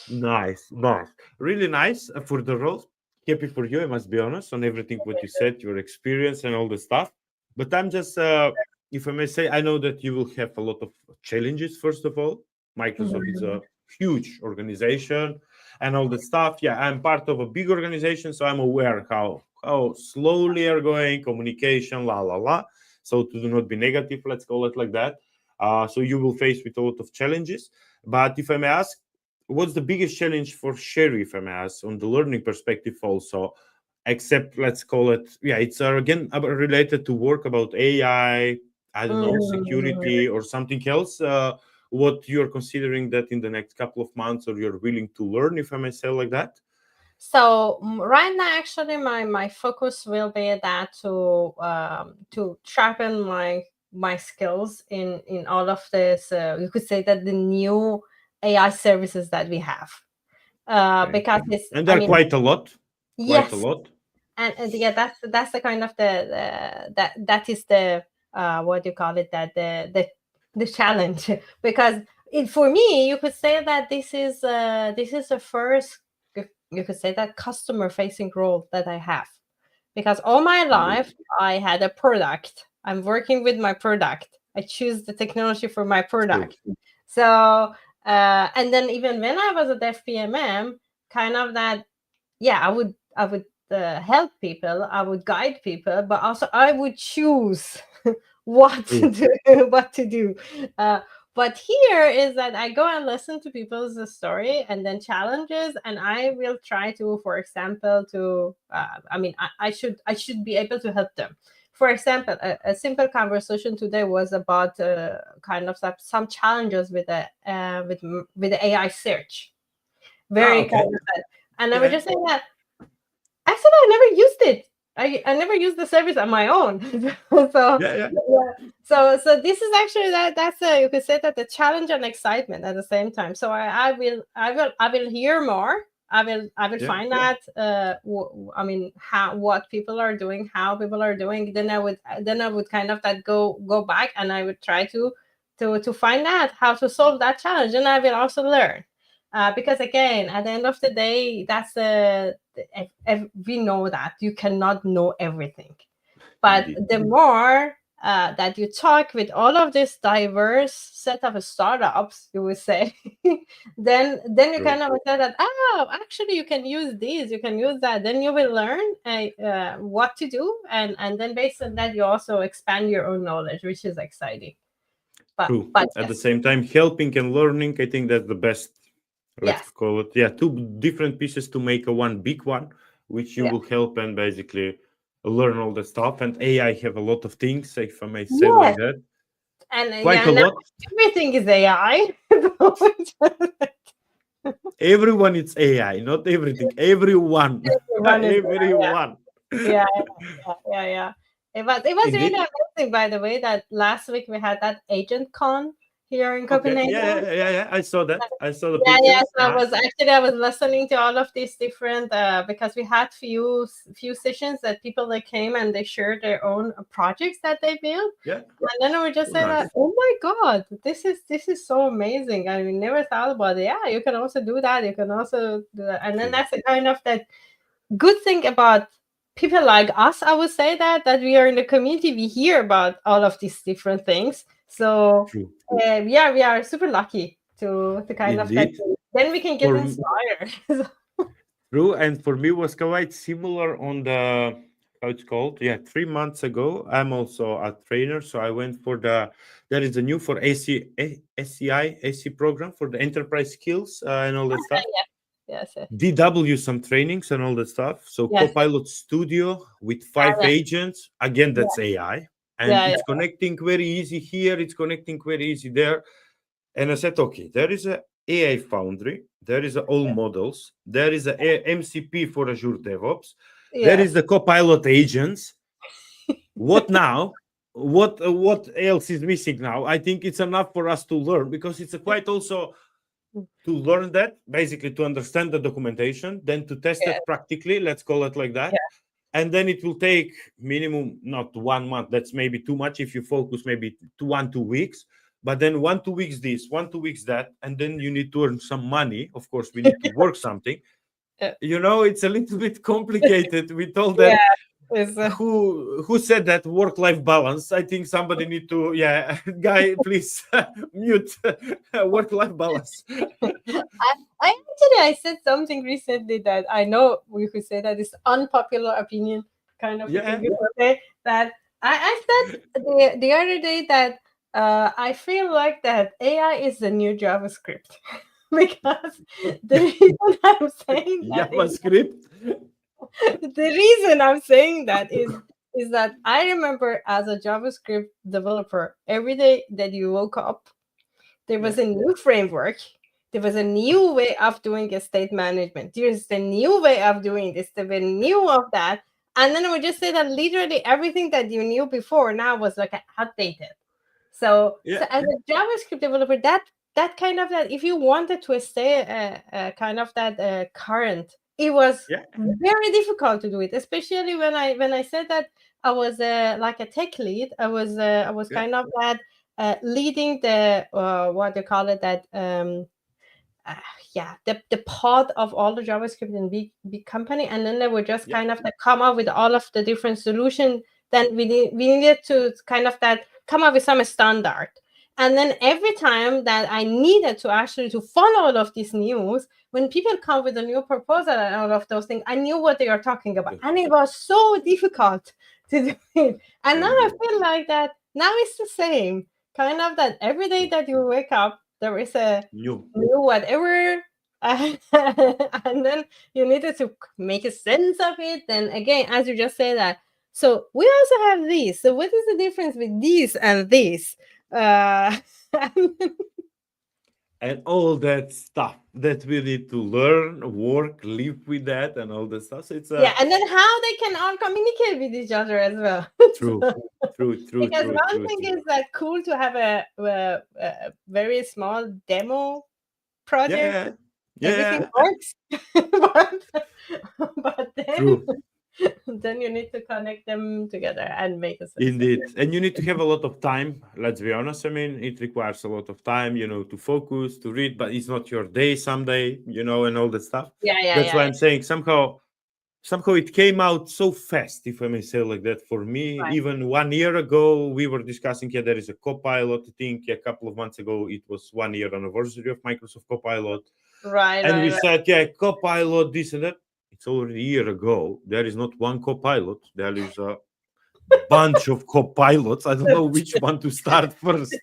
Nice, nice, really nice for the role. Happy for you, I must be honest, on everything what you said, your experience and all the stuff. But I'm just, if I may say, I know that you will have a lot of challenges. First of all, Microsoft is a Mhm. huge organization and all the stuff. Yeah, I'm part of a big organization, so I'm aware how slowly are going communication, la la la. So to do not be negative, let's call it like that. So you will face with a lot of challenges. But if I may ask, what's the biggest challenge for Sherry, if I may ask, on the learning perspective also? Except, let's call it, yeah, it's again related to work about AI, I don't know, Mhm. security or something else. What you're considering that in the next couple of months, or you're willing to learn, if I may say like that? So right now, actually, my focus will be that to sharpen my skills in all of this. You could say that the new AI services that we have, Okay. because it's. And I there are mean, quite a lot, quite a yes, lot. and yeah, that's the kind of that is the what do you call it, that the challenge. Because for me you could say that this is the first, you could say, that customer facing role that I have, because all my Indeed. life I had a product I'm working with my product. I choose the technology for my True. product. So and then even when I was at FPMM, kind of that, yeah, I would help people, I would guide people, but also I would choose what to True. do, what to do. Uh, but here is that I go and listen to people's story and then challenges, and I will try to, for example, to I mean, I should be able to help them. For example, a simple conversation today was about kind of some challenges with the AI search. Ah, Very okay. kind of that. And I was Yeah. just saying that actually I never used it. I never used the service on my own. So Yeah. Yeah. yeah. So this is actually that's you could say that the challenge and excitement at the same time. So I will hear more. I will Yeah. find out I mean how what people are doing, how people are doing. Then I would kind of that go back, and I would try to find out how to solve that challenge, and I will also learn. Because again, at the end of the day, that's we know that you cannot know everything, but Indeed. the more that you talk with all of this diverse set of startups, you would say, then you True. kind of say that, oh, actually you can use these, you can use that. Then you will learn what to do, and then based on that, you also expand your own knowledge, which is exciting. But True. but At the yes, same time, helping and learning, I think that's the best. Let's yes, call it. Yeah, two different pieces to make a one big one, which you yeah, will help and basically learn all the stuff. And AI have a lot of things, if I may say like yes, that. and Quite yeah, a now lot. everything is AI. Everyone is AI, not everything. Everyone. Everyone is AI. Everyone. Yeah, yeah, yeah. It was really Indeed. amazing, by the way, that last week we had that agent con here in Okay. Yeah, Copenhagen. yeah, yeah, yeah. I saw that. I saw the Yeah, yeah. pictures. So Nice. I was listening to all of these different because we had few sessions that people that came and they shared their own projects that they built. Yeah. And then we just Oh, said that, nice. oh my God, this is so amazing. I mean, never thought about it. Yeah, you can also do that. You can also do that. And then True. that's the kind of that good thing about people like us. I would say that we are in the community, we hear about all of these different things. So True. yeah, we are super lucky to kind of that. Indeed. Then we can get For inspired. True, and for me was quite similar on the how it's called. Yeah, 3 months ago, I'm also a trainer, so I went for the there is a new for SCI AC program for the enterprise skills and all that stuff. Yes, yes, yes, DW some trainings and all that stuff. So yes, Copilot Studio with 5 agents. Again, that's AI, and yeah, it's connecting very easy here. It's connecting very easy there. And I said, okay, there is a AI Foundry, there is a all models, there is a MCP for Azure DevOps, there is yes, the Copilot agents. What now? What else is missing now? I think it's enough for us to learn because it's a quite also to learn that basically to understand the documentation, then to test yes, it practically. Let's call it like that, yes, and then it will take minimum not 1 month, that's maybe too much if you focus maybe 2 weeks, but then 1 2 weeks this 1 2 weeks that, and then you need to earn some money, of course we need to work something. yeah, It's a little bit complicated with all yeah. that. It's, Who said that work life balance? I think somebody need to, yeah, guy, please mute work life balance. I actually I said something recently that I know we could say that is unpopular opinion kind of a thing. Yeah, Okay, that I said the other day that I feel like that AI is the new JavaScript because the reason I'm saying that is JavaScript. the reason I'm saying that is that I remember as a JavaScript developer every day that you woke up there was Yeah, a new framework. There was a new way of doing a state management. There's the new way of doing this. There was new of that. And then I would just say that literally everything that you knew before now was like outdated. So yeah, as a JavaScript developer, that kind of that if you wanted to stay kind of that current, it was yeah, very difficult to do it. Especially when I said that I was like a tech lead. I was yeah, kind of that leading the what do you call it that uh, yeah the pod of all the JavaScript in big company, and then they would just yeah, kind of like come up with all of the different solutions then we needed to kind of that come up with some standard. And then every time that I needed to actually to follow all of these news, when people come with a new proposal and all of those things, I knew what they are talking about, and it was so difficult to do it. And now I Indeed. feel like that now it's the same kind of that every day that you wake up, there is a New. new whatever. And then you needed to make a sense of it. Then again, as you just said that, so we also have this. So what is the difference with this and this? Uh, And all that stuff that we need to learn, work, live with that, and all that stuff. So it's yeah, a and then how they can all communicate with each other as well. true, true, true, Because true, one true, thing true. is that cool to have a very small demo project, Yeah, everything yeah, works, but then true. then you need to connect them together and make a success. Indeed. And you need to have a lot of time. Let's be honest. I mean, it requires a lot of time, to focus, to read, but it's not your day someday, and all that stuff. Yeah, yeah, That's yeah, why yeah. I'm saying somehow it came out so fast, if I may say like that. For me, Right, even 1 year ago, we were discussing, yeah, there is a Copilot. I think a couple of months ago, it was 1 year anniversary of Microsoft Copilot. right, And we right, said, yeah, Copilot, this and that. It's already a year ago. There is not one Copilot. There is a bunch of Copilots. I don't know right. which one to start first.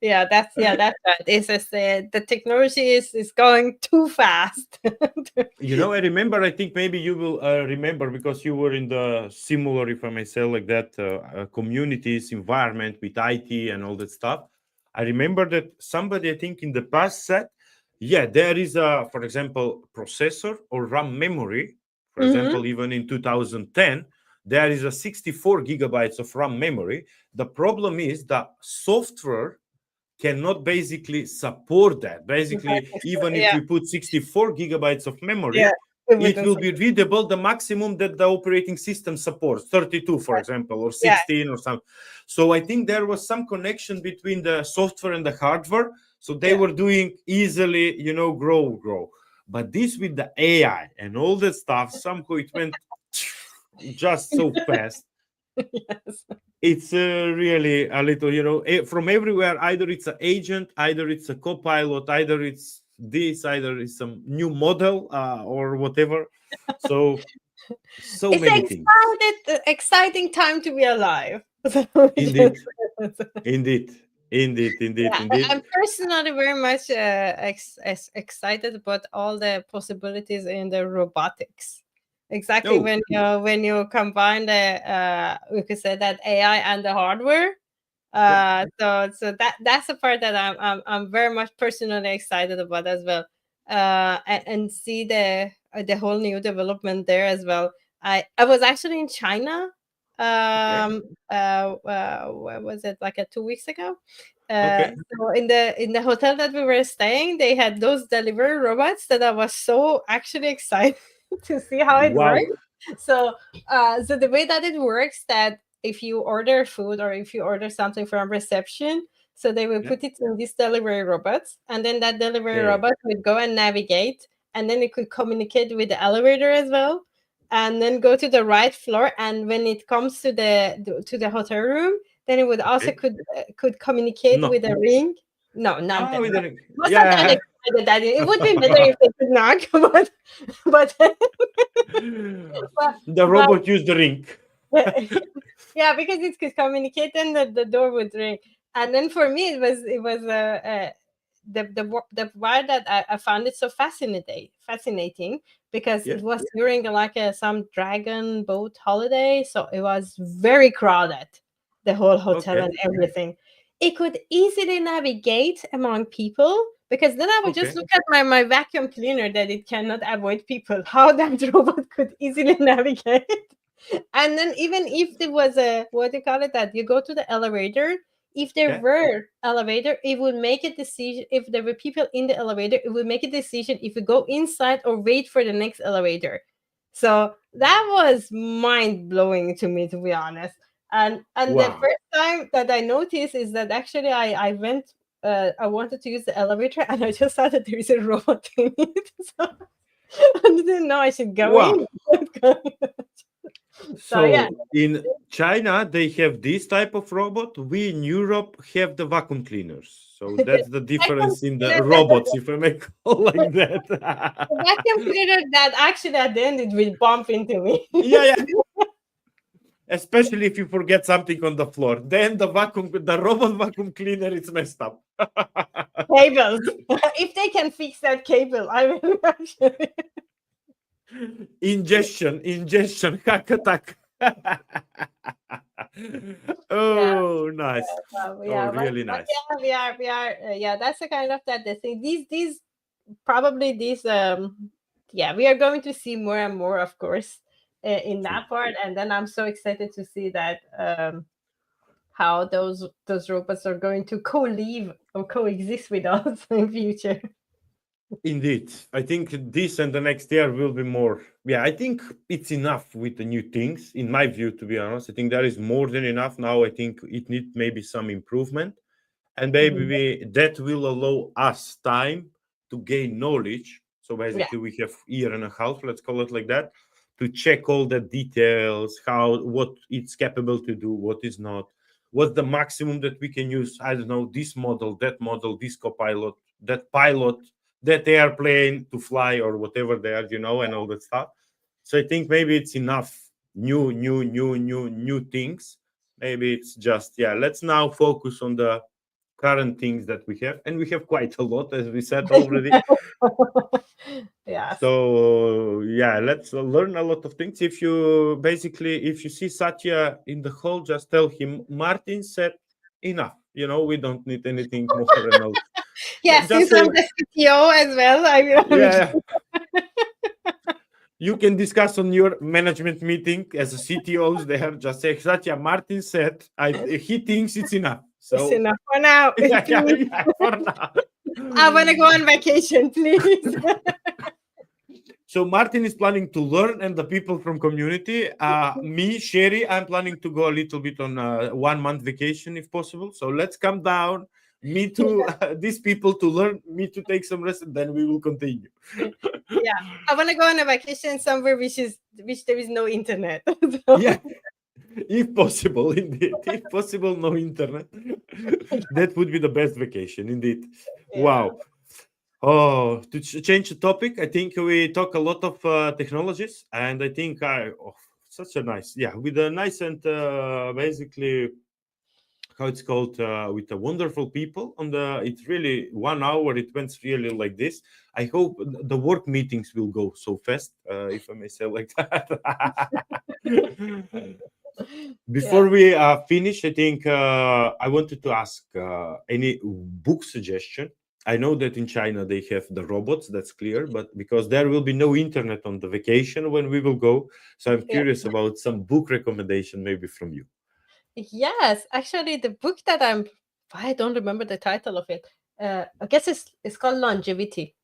Yeah, that's right. It's just the technology is going too fast. I remember, I think maybe you will remember because you were in the similar, if I may say like that, communities, environment with IT and all that stuff. I remember that somebody, I think in the past said, yeah, there is a, for example, processor or RAM memory. For Hmm. example, even in 2010, there is a 64 gigabytes of RAM memory. The problem is the software cannot basically support that. Basically, even if Yeah, we put 64 gigabytes of yeah. memory, It it wouldn't will say. be readable the maximum that the operating system supports, 32, for example, or Yeah, 16 or something. So I think there was some connection between the software and the hardware. So they yeah. were doing easily, grow. But this with the AI and all that stuff, somehow it went just so fast. Yes. It's really a little, from everywhere. Either it's an agent, either it's a copilot, either it's this, either it's some new model or whatever. So It's many things. exciting time to be alive. So we Indeed, just- indeed, indeed, indeed, yeah, indeed. I'm personally very much excited about all the possibilities in the robotics. Exactly Oh, when you combine we could say that AI and the hardware. yeah. So that's the part that I'm very much personally excited about as well. And see the whole new development there as well. I was actually in China. Okay, Where was it? Like 2 weeks ago. okay. So in the hotel that we were staying, they had those delivery robots that I was so actually excited to see how it works. Wow. So the way that it works, that if you order food or if you order something from reception, so they will Yeah. put it in these delivery robots, and then that delivery Okay. robot would go and navigate, and then it could communicate with the elevator as well, and then go to the right floor. And when it comes to the hotel room, then it would also Okay. could communicate No. with a ring. No, not that. We It didn't. was not that Yeah. excited that it would be better if they could not, but The but robot used the ring. yeah, because it could communicate, and the door would ring. And then for me, it was the part that I found it so fascinating because Yeah. it was during like some dragon boat holiday, so it was very crowded, the whole hotel Okay. and everything. It could easily navigate among people, because then I would just Okay. look at my vacuum cleaner that it cannot avoid people. How that robot could easily navigate. And then even if there was a, what do you call it, that you go to the elevator, if there Yeah. were elevator, it would make a decision. If there were people in the elevator, it would make a decision if you go inside or wait for the next elevator. So that was mind blowing to me, to be honest. And the Wow. first time that I noticed is that actually I wanted to use the elevator, and I just saw that there is a robot in it. So I didn't know I should go Wow. in. So yeah. So in China, they have this type of robot. We in Europe have the vacuum cleaners. So that's the Vacuum difference in the cleaner, robots, if I may call like the that. vacuum cleaner that actually at the end it will bump into me. Yeah, yeah. Especially if you forget something on the floor, then the robot vacuum cleaner is messed up. Cables. If they can fix that cable, I will actually. Ingestion, hack attack. Yeah. Oh, nice. Oh, Yeah, really but nice. yeah, we are yeah, that's the kind of that the thing. These probably these yeah, we are going to see more and more, of course, in True. that part. And then I'm so excited to see that how those robots are going to co-live or coexist with us in future. Indeed, I think this and the next year will be more. Yeah, I think it's enough with the new things. In my view, to be honest, I think there is more than enough now. I think it needs maybe some improvement, and maybe Mhm. that will allow us time to gain knowledge. So Yeah. basically, we have year and a half, let's call it like that, to check all the details, how what it's capable to do, what is not, what's the maximum that we can use. I don't know, this model, this copilot, that pilot, that airplane to fly or whatever they are, and all that stuff. So I think maybe it's enough new things. Maybe it's just, yeah, let's now focus on the current things that we have, and we have quite a lot, as we said already. Yes. So yeah, let's learn a lot of things. If you see Satya in the hall, just tell him Martin said enough. We don't need anything more and all. Yeah, Just since say, I'm the CTO as well, I will. yeah, you can discuss on your management meeting as a CTOs there. Just say, Satya, Martin said he thinks it's enough. It's So enough for now. yeah, yeah, Please, yeah, for now. I want to go on vacation, please. So Martin is planning to learn, and the people from community. Me, Sherry, I'm planning to go a little bit on a 1 month vacation if possible. So let's come down. Me to these people to learn. Me to take some rest, and then we will continue. Yeah, I want to go on a vacation somewhere which there is no internet. So, Yeah, if possible, indeed. If possible, no internet. That would be the best vacation, indeed. yeah. Wow. Oh, to change the topic, I think we talk a lot of technologies, and I think such a nice, yeah, with a nice and basically how it's called with the wonderful people on the. It's really 1 hour. It went really like this. I hope the work meetings will go so fast, if I may say like that. Yeah. Before we finish, I think I wanted to ask any book suggestion. I know that in China they have the robots, that's clear, but because there will be no internet on the vacation when we will go, so I'm Yeah. curious about some book recommendation maybe from you. Yes, actually, the book that I don't remember the title of it. I guess it's called Longevity.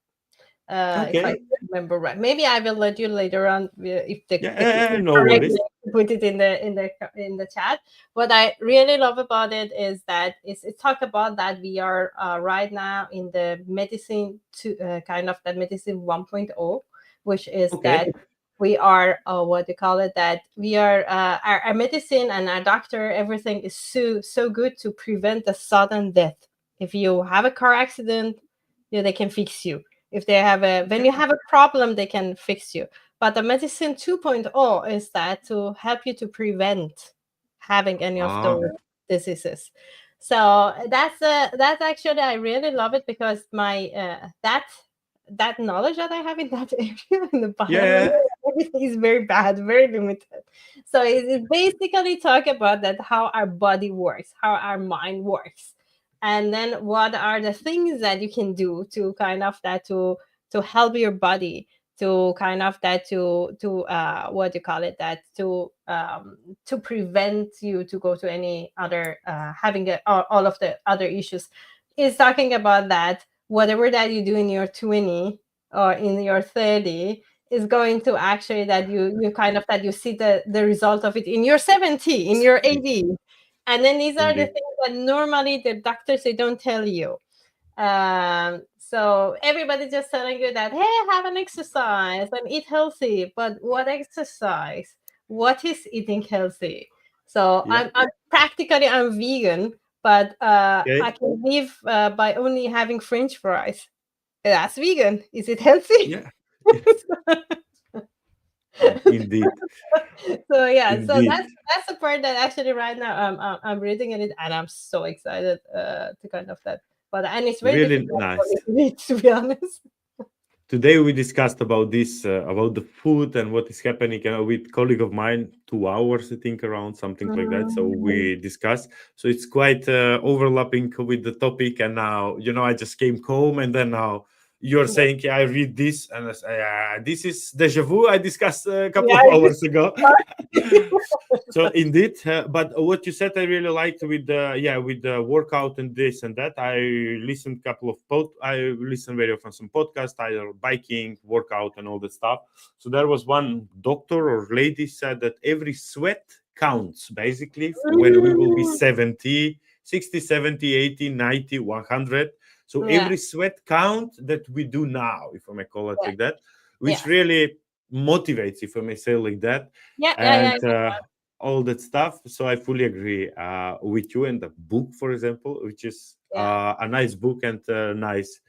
If I Okay. remember right. Maybe I will let you later on if the Yeah, no correct worries. way to put it in the chat. What I really love about it is that it talk about that we are right now in the medicine to kind of that medicine 1.0, which is Okay. that we are what they call it, that we are our medicine and our doctor, everything is so good to prevent a sudden death. If you have a car accident, they can fix you. If they have when you have a problem, they can fix you. But the medicine 2.0 is that to help you to prevent having any of Ah, those diseases. So that's actually, I really love it because my that knowledge that I have in that area in the biology, yeah. everything is very bad, very limited. So it basically talk about that how our body works, how our mind works, and then what are the things that you can do to kind of that to help your body to kind of that to what do you call it, that to prevent you to go to any other having all of the other issues. Is talking about that whatever that you do in your 20 or in your 30 is going to actually that you kind of that you see the result of it in your 70, in your Indeed. 80. And then these are the Indeed. things that normally the doctors they don't tell you. So everybody just telling you that, hey, have an exercise and eat healthy, but what exercise? what is eating healthy. So Yeah. I'm vegan, but I Okay. can live by only having French fries. That's vegan. Is it healthy? Yeah. Yes. Indeed. So yeah, so Indeed. that's the part that actually right now I'm reading it and I'm so excited to kind of that. But and it's very Really difficult for me nice. to read, to be honest. Today we discussed about this, about the food and what is happening with colleague of mine, 2 hours, I think, around something like that. So Mm. we discussed. So it's quite overlapping with the topic. And now, I just came home and then now you're saying, yeah, I read this and I say, this is deja vu. I discussed a couple Yeah, of I just hours ago. So indeed, but what you said I really liked with the with the workout and this and that. I listened I listen very often some podcasts, either biking, workout, and all that stuff. So there was one doctor or lady said that every sweat counts basically when we will be Mm. 70, 60, 70, 80, 90, 100. So Yeah, every sweat count that we do now, if I may call it yeah, like that, which yeah, really motivates, if I may say like that. yeah, yeah, yeah, And all that stuff. So I fully agree with you. And the book, for example, which is yeah. a nice book and nice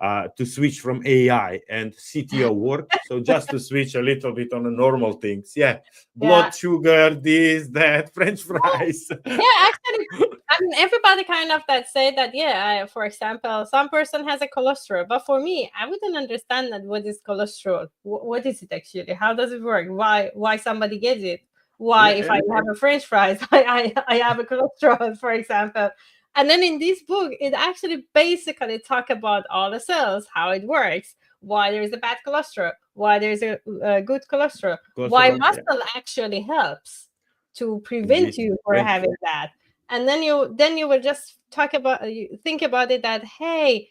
to switch from AI and CTO work. So just to switch a little bit on the normal things. Yeah, Yeah. blood sugar, this, that, French Yeah, fries. yeah, actually, I mean, everybody kind of that say that, yeah, for example, some person has a cholesterol, but for me, I wouldn't understand that what is cholesterol. What is it actually? How does it work? Why somebody gets it? Why, Yeah, if I yeah, have a French fries, I have a cholesterol, for example. And then in this book, it actually basically talk about all the cells, how it works, why there is a bad cholesterol, why there's a good cholesterol, why cholesterol. Yeah, muscle actually helps to prevent indeed. you for Prevent. having that. And then you will just talk about you think about it that, hey,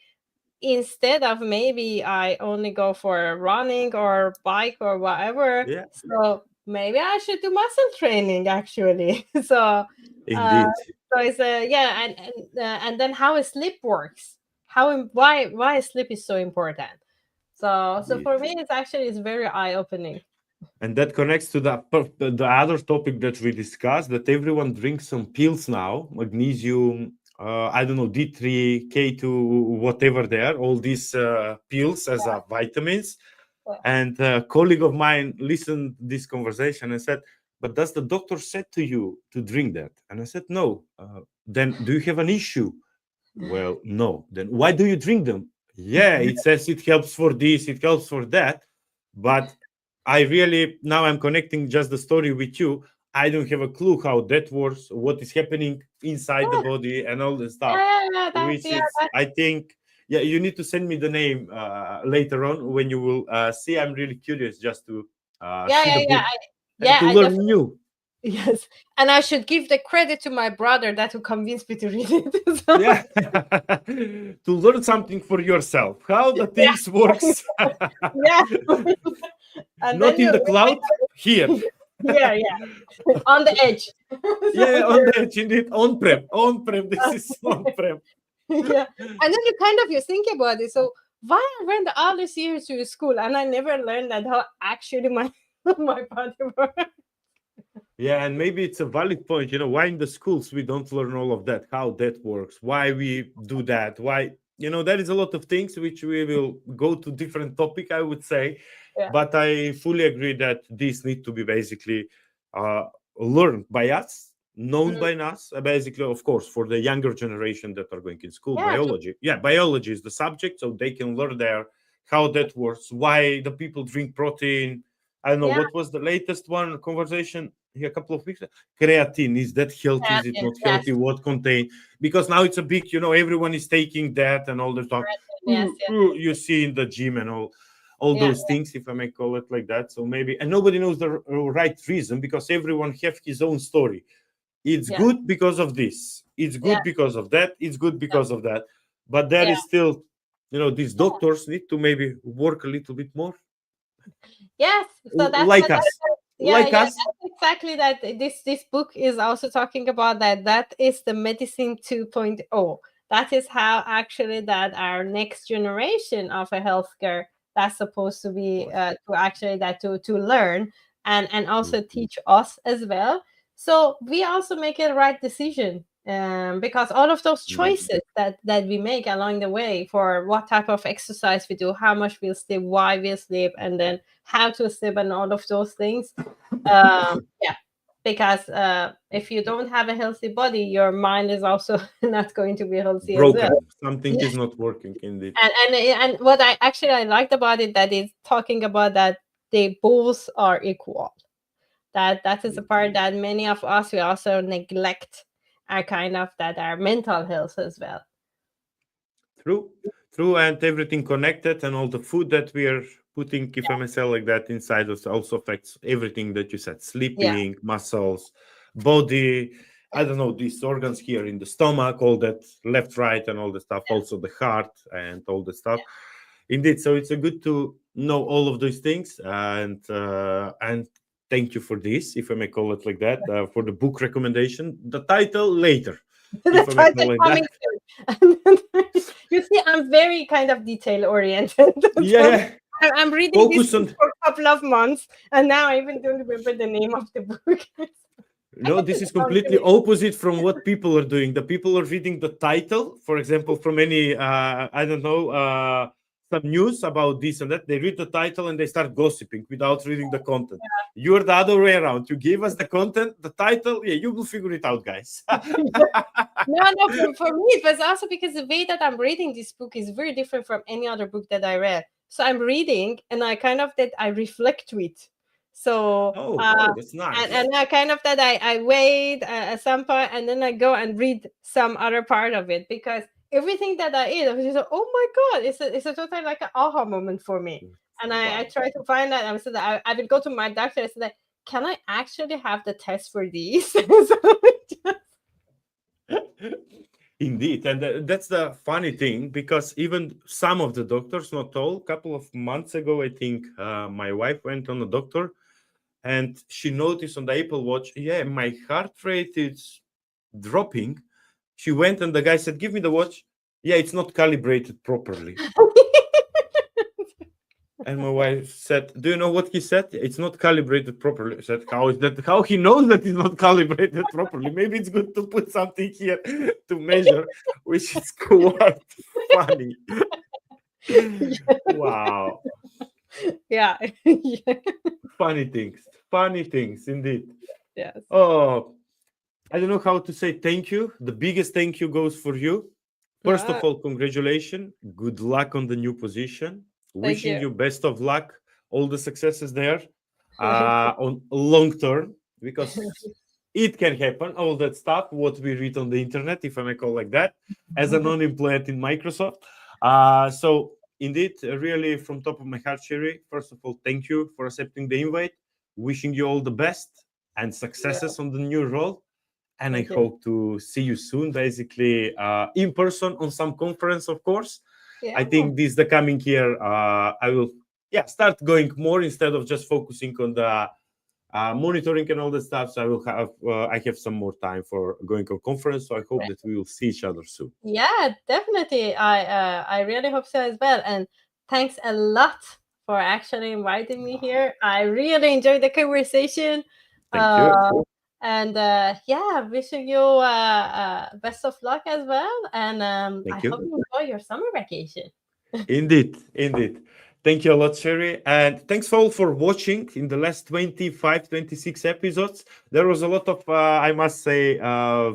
instead of maybe I only go for running or bike or whatever, Yeah, so maybe I should do muscle training actually. So uh indeed. so it's yeah, and then how sleep works, why sleep is so important. So Indeed. for me it's very eye opening. And that connects to the other topic that we discussed, that everyone drinks some pills now, magnesium, I don't know, D3, K2, whatever they are, all these pills as vitamins. And a colleague of mine listened to this conversation and said, but does the doctor said to you to drink that? And I said, no. Then do you have an issue? Well, no. Then why do you drink them? Yeah, it says it helps for this, it helps for that. But I really, now I'm connecting just the story with you. I don't have a clue how that works, what is happening inside the Yeah, body, and all the stuff, yeah, yeah, that's which yeah, is, I think, yeah, you need to send me the name later on when you will see. I'm really curious just to yeah, see the yeah, yeah. book and Yeah, to I learn definitely new. yes. And I should give the credit to my brother that who convinced me to read it. So, Yeah, to learn something for yourself, how the yeah, things works. yeah. And Not then in you the cloud, here. yeah, yeah, on the edge. So Yeah, on there, the edge, indeed, on prem, on prem. This is on prem. yeah. And then you think about it. So why I went all these years to school and I never learned that how actually my my body works. Yeah, and maybe it's a valid point. Why in the schools we don't learn all of that, how that works, why we do that, why, there is a lot of things which we will go to different topic, I would say. Yeah. But I fully agree that these need to be basically uh, learned by us, known Mhm. by us, basically, of course, for the younger generation that are going in school, Yeah, biology. Yeah, biology is the subject, so they can learn there how that works, why the people drink protein. I don't know yeah, what was the latest one conversation a couple of weeks. Creatine, is that healthy? Is it creatine. not healthy? Yes, What contain? Because now it's a big, everyone is taking that and all the stuff. creatine. Yes, yes, You see in the gym and all yeah, those things, if I may call it like that. So maybe, and nobody knows the right reason because everyone have his own story. It's yeah, good because of this. It's yeah, good because of that. It's good yeah, because of that. But there yeah. is still, these Yeah. doctors need to maybe work a little bit more Yes, so like us, yeah, like yeah, us. that's exactly that. This book is also talking about that. That is the medicine 2.0. That is how actually that our next generation of a healthcare that's supposed to be Of to actually that to learn. and also teach us as well. So we also make a right decision, because all of those choices that we make along the way for what type of exercise we do, how much we'll sleep, why we'll sleep, and then how to sleep, and all of those things. Yeah, because if you don't have a healthy body, your mind is also not going to be healthy as well. Broken. Something is not working indeed. And what I liked about it, that is talking about that they both are equal. That is a part that many of us, we also neglect, our kind of that our mental health as well. True, true, and everything connected, and all the food that we are putting, if I may say like that, inside us also affects everything that you said: Yeah, sleeping, muscles, body. I don't know, these organs here in the stomach, all that left, right, and all the stuff. Also the heart and all the stuff. Indeed, so it's a good to know all of those things, and thank you for this, if I may call it like that, for the book recommendation. The title later, the if I may title call it coming that. soon. You see, I'm very kind of detail oriented. Yeah, So yeah. I'm reading this Focus book on. for a couple of months, and now I even don't remember the name of the book. I No, can this just is come to completely it. opposite from what people are doing. The people are reading the title, for example, from any, I don't know, some news about this and that. They read the title and they start gossiping without reading the content. You're the other way around. You give us the content, the title, yeah, you will figure it out, guys. No, for me, it was also because the way that I'm reading this book is very different from any other book that I read. So I'm reading, and I kind of that I reflect to it. So, Oh, that's and nice. I kind of that I wait at some point, and then I go and read some other part of it, because everything that I eat, I was just like, oh my god, it's a total like an aha moment for me. And I Wow. try to find that. I said that I will go to my doctor. I said that, can I actually have the test for these? So Indeed, and that's the funny thing, because even some of the doctors, not all, couple of months ago, I think my wife went on a doctor, and she noticed on the Apple Watch, yeah, my heart rate is dropping. She went and the guy said, "Give me the watch." Yeah, it's not calibrated properly. And my wife said, "Do you know what he said? It's not calibrated properly." I said, "How is that? How he knows that it's not calibrated properly? Maybe it's good to put something here to measure," which is quite funny. Wow, yeah. Yeah. funny things indeed. Yes. Oh, I don't know how to say thank you. The biggest thank you goes for you. First Yeah. of all, congratulations. Good luck on the new position. Thank Wishing you. you best of luck, all the successes there Thank you. on long term, because it can happen, all that stuff, what we read on the internet, if I may call like that, as a non-employed in Microsoft. So indeed, really from top of my heart, Sherry, first of all, thank you for accepting the invite. Wishing you all the best and Yeah. successes on the new role, and I Thank you. hope to see you soon, basically in person on some conference, of course. Yeah. I think this the coming year, I will, yeah, start going more instead of just focusing on the monitoring and all the stuff. So I have some more time for going on conference. So I hope that we will see each other soon. Yeah, definitely. I really hope so as well. And thanks a lot for actually inviting me here. I really enjoyed the conversation. Thank you. Uh, and yeah, wishing you best of luck as well. And I Thank hope you. you enjoy your summer vacation. Indeed, indeed. Thank you a lot, Sherry. And thanks all for watching in the last 25, 26 episodes. There was a lot of, I must say,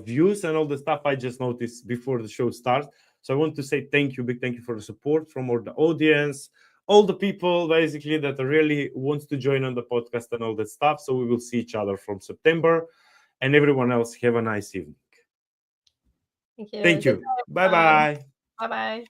views and all the stuff I just noticed before the show starts. So I want to say thank you, big thank you for the support from all the audience, all the people basically that really wants to join on the podcast and all that stuff. So we will see each other from September. And everyone else, have a nice evening. Thank you. Thank Good you. night, Bye everyone. bye. Bye bye.